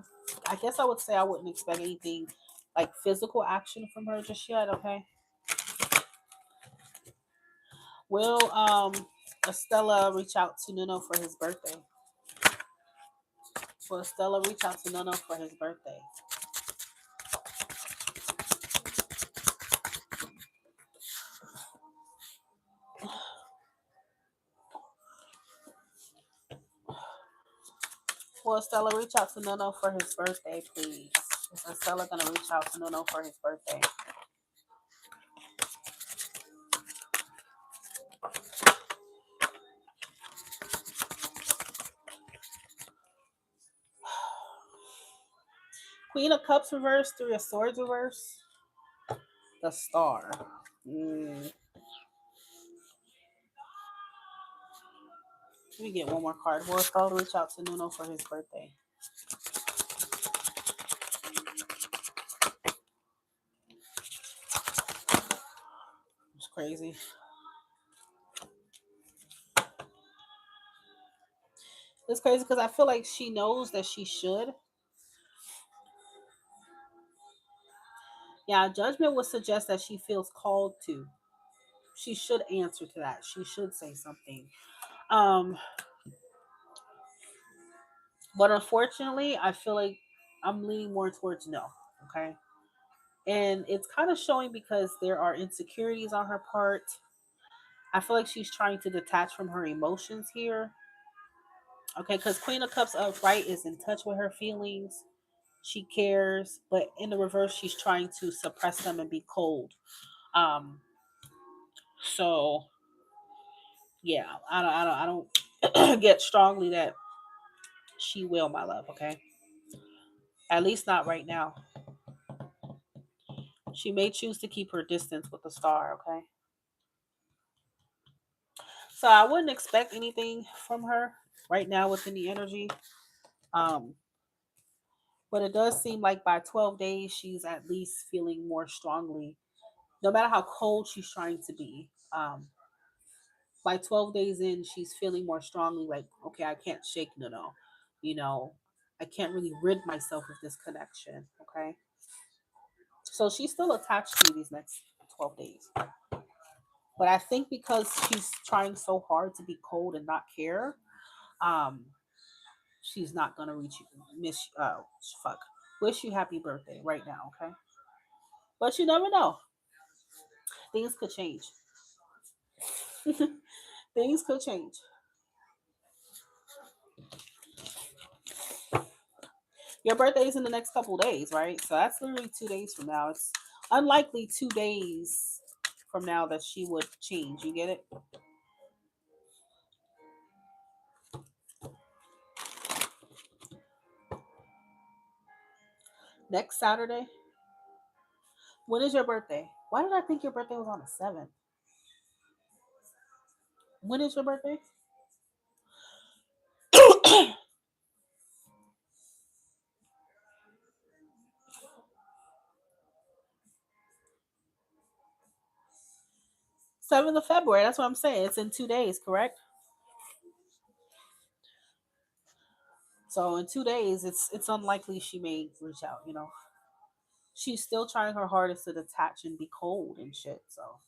guess I would say I wouldn't expect anything like physical action from her just yet. Okay. Will Estella reach out to Nuno for his birthday? Will Estella reach out to Nuno for his birthday? Will Estella reach out to Nuno for his birthday, please? Is Estella gonna reach out to Nuno for his birthday? Queen of Cups reverse, Three of Swords reverse, the Star. Mm. Let me get one more card. Will Estella reach out to Nuno for his birthday? It's crazy. It's crazy because I feel like she knows that she should. Yeah, judgment would suggest that she feels called to. She should answer to that. She should say something. Um, but unfortunately, I feel like I'm leaning more towards no. Okay. And it's kind of showing because there are insecurities on her part. I feel like she's trying to detach from her emotions here. Okay, because Queen of Cups upright is in touch with her feelings. She cares, but in the reverse, she's trying to suppress them and be cold. Um, so yeah, I don't get strongly that she will, my love. Okay, at least not right now. She may choose to keep her distance with the star. Okay, so I wouldn't expect anything from her right now within the energy. Um, but it does seem like by 12 days, she's at least feeling more strongly, no matter how cold she's trying to be. By 12 days in, she's feeling more strongly like, okay, I can't shake no. You know, I can't really rid myself of this connection. Okay. So she's still attached to you these next 12 days. But I think because she's trying so hard to be cold and not care, um, she's not gonna reach you, miss. Fuck, wish you happy birthday right now, okay? But you never know. Things could change. Things could change. Your birthday is in the next couple days, right? So that's literally 2 days from now. It's unlikely 2 days from now that she would change. You get it? Next Saturday. When is your birthday? Why did I think your birthday was on the 7th? When is your birthday? 7th of February. That's what I'm saying. It's in 2 days, correct? So in 2 days, it's unlikely she may reach out. She's still trying her hardest to detach and be cold and shit. So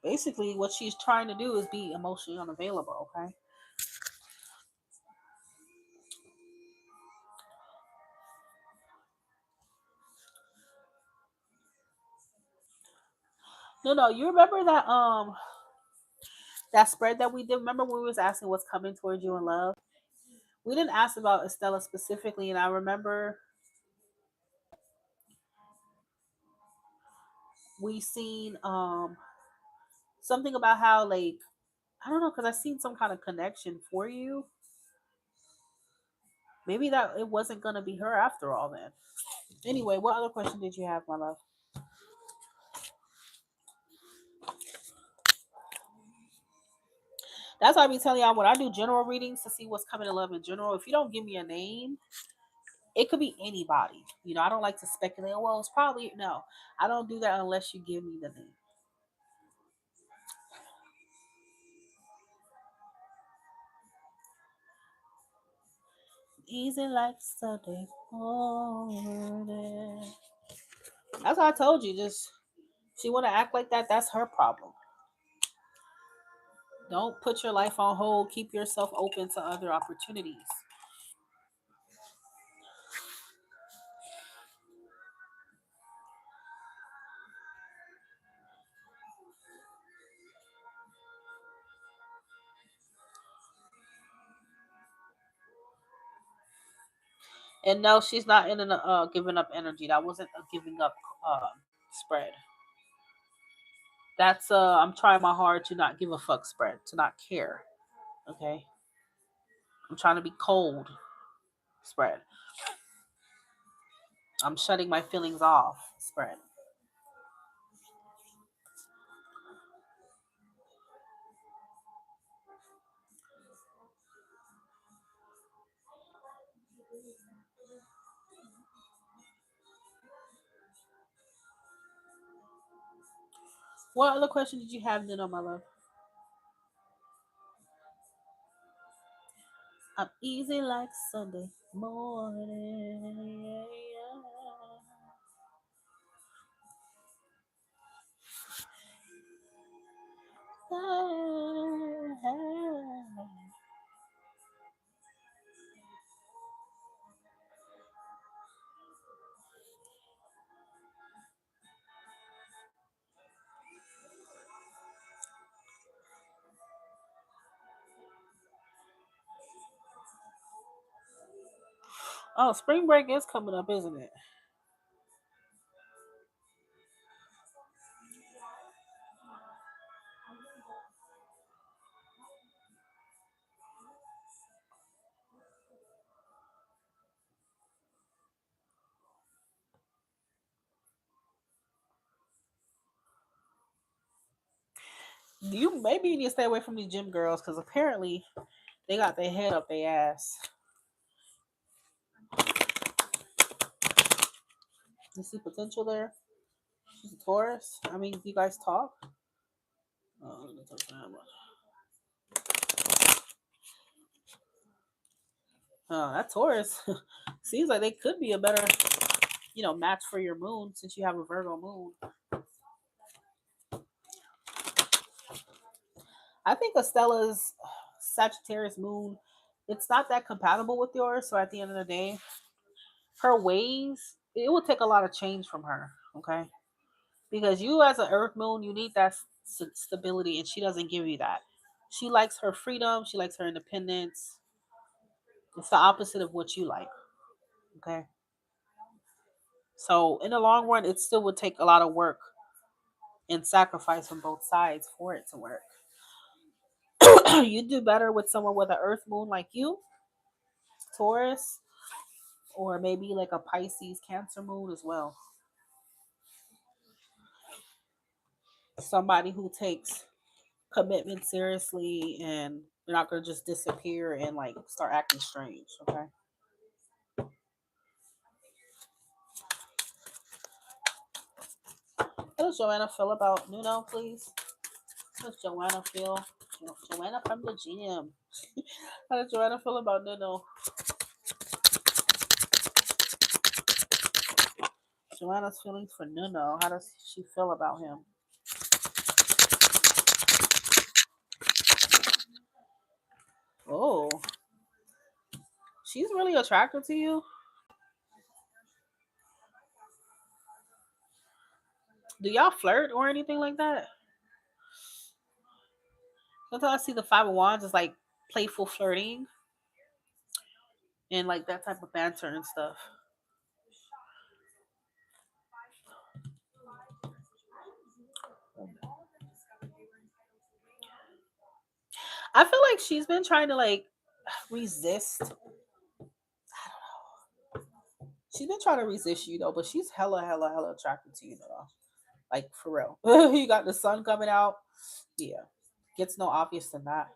basically, what she's trying to do is be emotionally unavailable. Okay. No, no. You remember that spread that we did? Remember when we was asking what's coming towards you in love? We didn't ask about Estella specifically, and I remember we seen something about how, like, I don't know, because I seen some kind of connection for you. Maybe that it wasn't gonna be her after all. Then anyway, what other question did you have, my love? That's why I be telling y'all when I do general readings to see what's coming in love in general. If you don't give me a name, it could be anybody. I don't like to speculate. "Oh, well, it's probably no. I don't do that unless you give me the name. Easy like Sunday morning. That's what I told you. Just she want to act like that. That's her problem. Don't put your life on hold. Keep yourself open to other opportunities. And no, she's not in a giving up energy. That wasn't a giving up spread. That's I'm trying my hard to not give a fuck spread, to not care. Okay, I'm trying to be cold spread. I'm shutting my feelings off spread. What other question did you have, then, on my love? I'm easy like Sunday morning. Oh, spring break is coming up, isn't it? You maybe need to stay away from these gym girls because apparently they got their head up their ass. You see potential there? She's a Taurus. I mean, you guys talk? Oh, That Taurus seems like they could be a better, match for your moon since you have a Virgo moon. I think Estella's Sagittarius moon, it's not that compatible with yours. So at the end of the day, her ways, it will take a lot of change from her. Okay, because you as an Earth moon, you need that stability, and she doesn't give you that. She likes her freedom. She likes her independence. It's the opposite of what you like. Okay, so in the long run, it still would take a lot of work and sacrifice from both sides for it to work. You do better with someone with an Earth moon like you, Taurus, or maybe like a Pisces Cancer moon as well. Somebody who takes commitment seriously and they're not gonna just disappear and like start acting strange. Okay. How does Joanna feel about Nuno, please? How does Joanna feel? Joanna from the gym. How does Joanna feel about Nuno? Joanna's feelings for Nuno. How does she feel about him? Oh, she's really attracted to you. Do y'all flirt or anything like that? Sometimes I see the Five of Wands as like playful flirting and like that type of banter and stuff. I feel like she's been trying to like resist. She's been trying to resist you though, but she's hella, hella, hella attracted to you though. Like for real. You got the sun coming out. Yeah. Gets no obvious than that.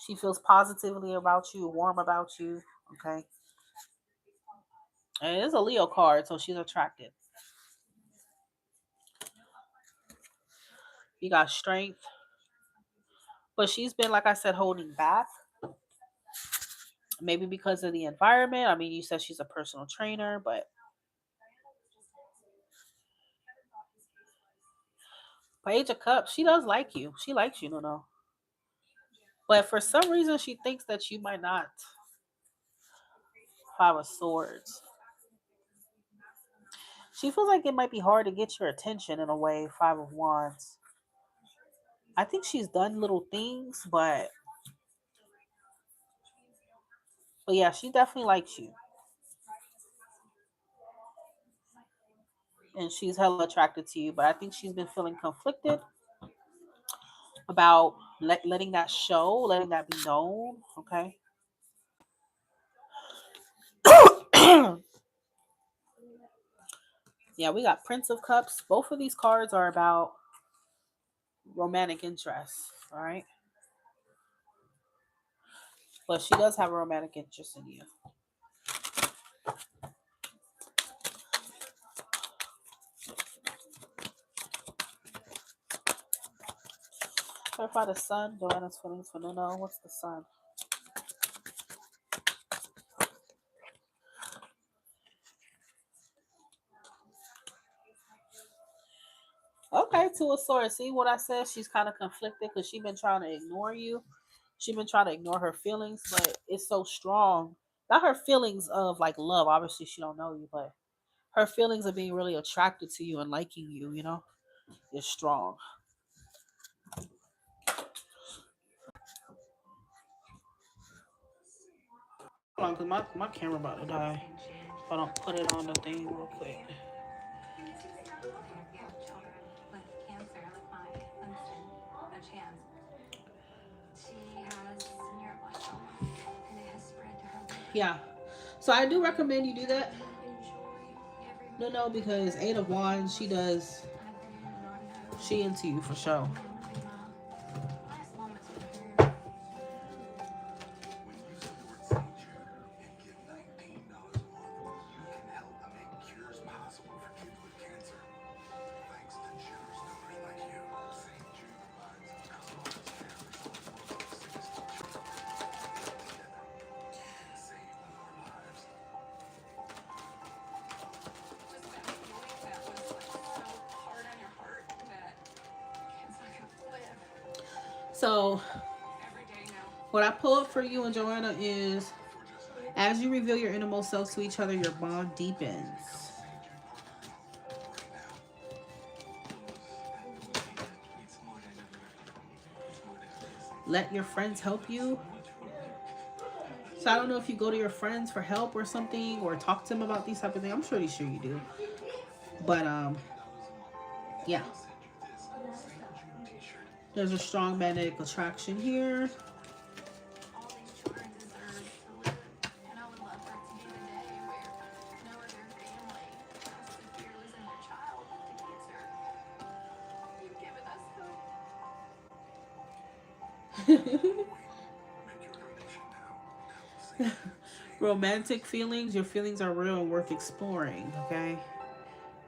She feels positively about you, warm about you. Okay. And it's a Leo card, so she's attracted. You got strength. But she's been, like I said, holding back. Maybe because of the environment. I mean, you said she's a personal trainer, but Page of Cups, she does like you. She likes you, no. But for some reason, she thinks that you might not. Five of Swords. She feels like it might be hard to get your attention in a way. Five of Wands. I think she's done little things, but yeah, she definitely likes you, and she's hella attracted to you. But I think she's been feeling conflicted about letting that show, letting that be known. Okay. Yeah, we got Prince of Cups. Both of these cards are about romantic interest. All right, but she does have a romantic interest in you. Clarify the sun. Joanna's feelings for no. What's the sun? Okay, Two of Swords. See what I said? She's kind of conflicted because she's been trying to ignore you. She's been trying to ignore her feelings, but it's so strong. Not her feelings of like love. Obviously, she don't know you, but her feelings of being really attracted to you and liking you. Is strong. Hold on, cause my camera about to die. If I don't put it on the thing real quick. Yeah. So I do recommend you do that. No, because Eight of Wands, she into you for sure. So, what I pulled for you and Joanna is, as you reveal your innermost selves to each other, your bond deepens. Let your friends help you. So I don't know if you go to your friends for help or something, or talk to them about these type of things. I'm pretty sure you do. But yeah. There's a strong magnetic attraction here. Romantic feelings. Your feelings are real and worth exploring, okay?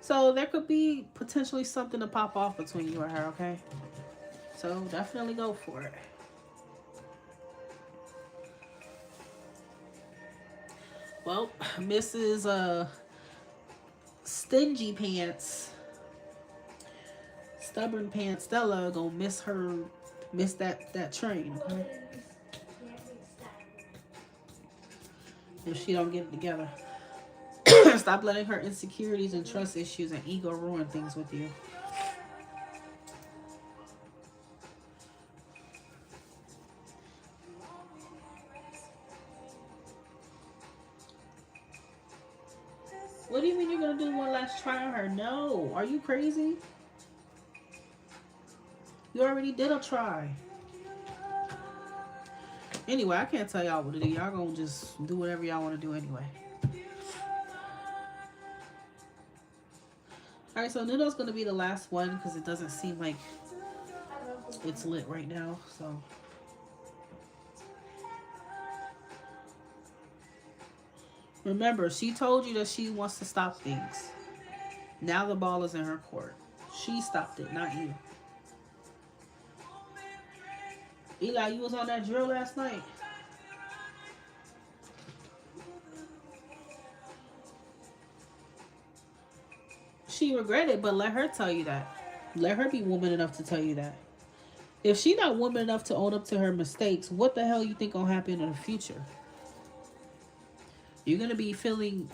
So there could be potentially something to pop off between you and her, okay? So definitely go for it. Well, Mrs. Stingy Pants, Stubborn Pants Stella gonna miss that train, okay? If she don't get it together. Stop letting her insecurities and trust issues and ego ruin things with you. What do you mean you're gonna do one last try on her? No. Are you crazy? You already did a try. Anyway, I can't tell y'all what to do. Y'all gonna just do whatever y'all want to do anyway. Alright, so Nuno's gonna be the last one because it doesn't seem like it's lit right now. So remember, she told you that she wants to stop things. Now the ball is in her court. She stopped it, not you. Eli, you was on that drill last night. She regretted, but let her tell you that. Let her be woman enough to tell you that. If she not woman enough to own up to her mistakes, what the hell you think gonna happen in the future? You're gonna be feeling,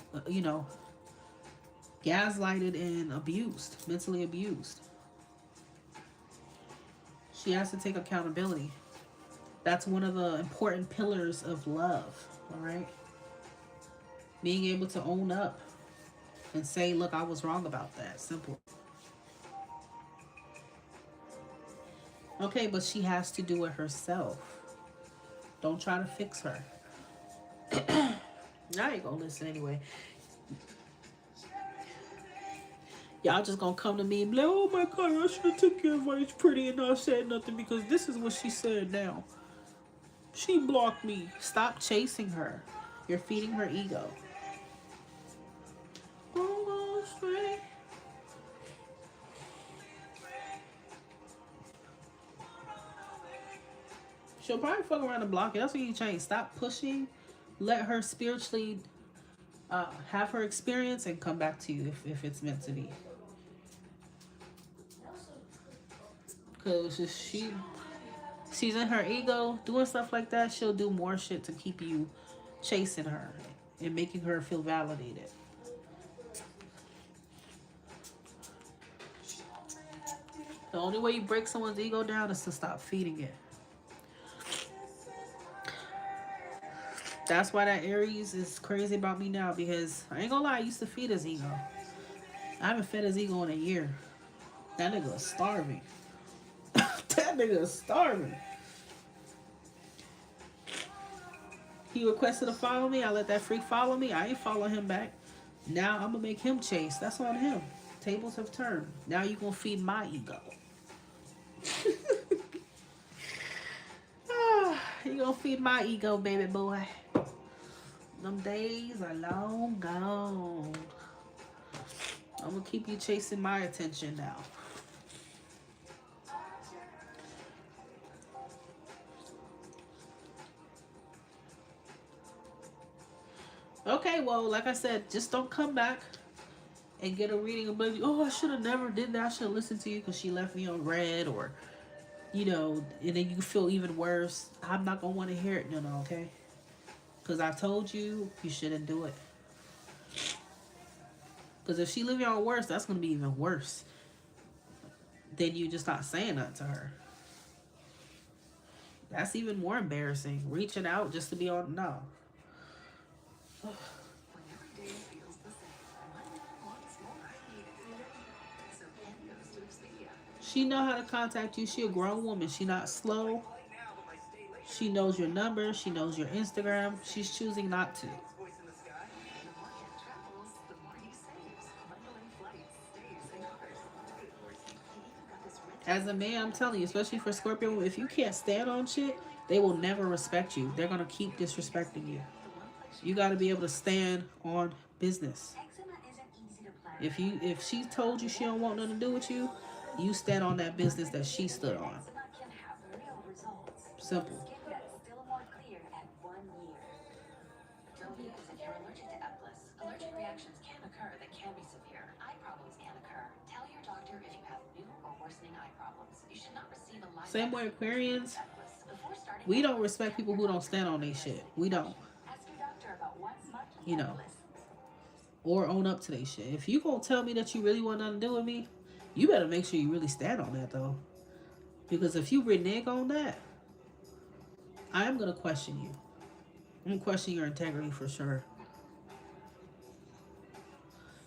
gaslighted and abused, mentally abused. She has to take accountability. That's one of the important pillars of love, all right? Being able to own up and say, look, I was wrong about that. Simple. Okay, but she has to do it herself. Don't try to fix her. Now you gonna listen anyway. Y'all just gonna come to me and be like, oh my god, I should have took your advice pretty and not said nothing because this is what she said now. She blocked me. Stop chasing her. You're feeding her ego. She'll probably fuck around and block it. That's what you change. Stop pushing. Let her spiritually have her experience and come back to you if it's meant to be. Because if she's in her ego doing stuff like that, she'll do more shit to keep you chasing her and making her feel validated. The only way you break someone's ego down is to stop feeding it. That's why that Aries is crazy about me now, because I ain't gonna lie, I used to feed his ego. I haven't fed his ego in a year. That nigga is starving. That nigga is starving. He requested to follow me. I let that freak follow me. I ain't follow him back. Now I'm gonna make him chase. That's on him. Tables have turned. Now you gonna feed my ego. You gonna feed my ego, baby boy. Them days are long gone. I'm gonna keep you chasing my attention now. Okay, well, like I said, just don't come back and get a reading of, oh, I should have never did that. I should have listened to you because she left me on red, or you know, and then you feel even worse. I'm not gonna want to hear it, no, okay? Because I told you you shouldn't do it. Because if she leave you on worse, that's gonna be even worse than you just not saying that to her. That's even more embarrassing. Reaching out just to be on no. She know how to contact you. She a grown woman. She not slow. She knows your number. She knows your Instagram. She's choosing not to. As a man, I'm telling you, especially for Scorpio, if you can't stand on shit, they will never respect you. They're gonna keep disrespecting you. You got to be able to stand on business. If she told you she don't want nothing to do with you, you stand on that business that she stood on. Simple. Same way Aquarians, we don't respect people who don't stand on their shit. We don't. You know. Or own up to their shit. If you gonna tell me that you really want nothing to do with me, you better make sure you really stand on that though. Because if you renege on that, I am gonna question you. I'm gonna question your integrity for sure.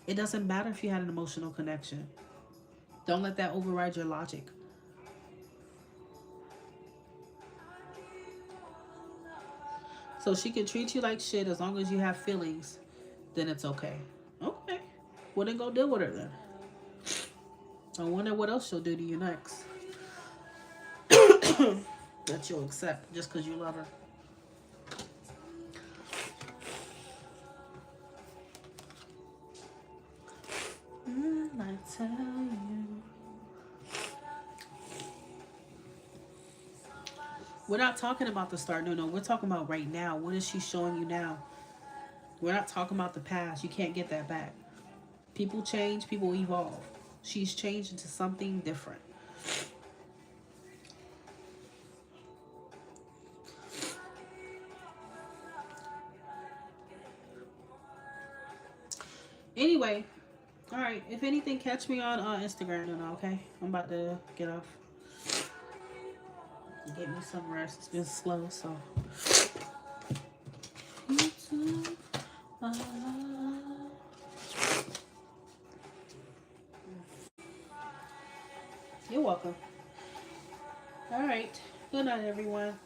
It doesn't matter if you had an emotional connection. Don't let that override your logic. So she can treat you like shit as long as you have feelings, then it's okay. Okay. Well, then go deal with her then. I wonder what else she'll do to you next. That you'll accept just because you love her. I tell you. We're not talking about the start. No. We're talking about right now. What is she showing you now? We're not talking about the past. You can't get that back. People change, people evolve. She's changed into something different. Anyway, all right. If anything, catch me on Instagram now, okay? I'm about to get off. Get me some rest. It's been slow, so. You're welcome. All right. Good night, everyone.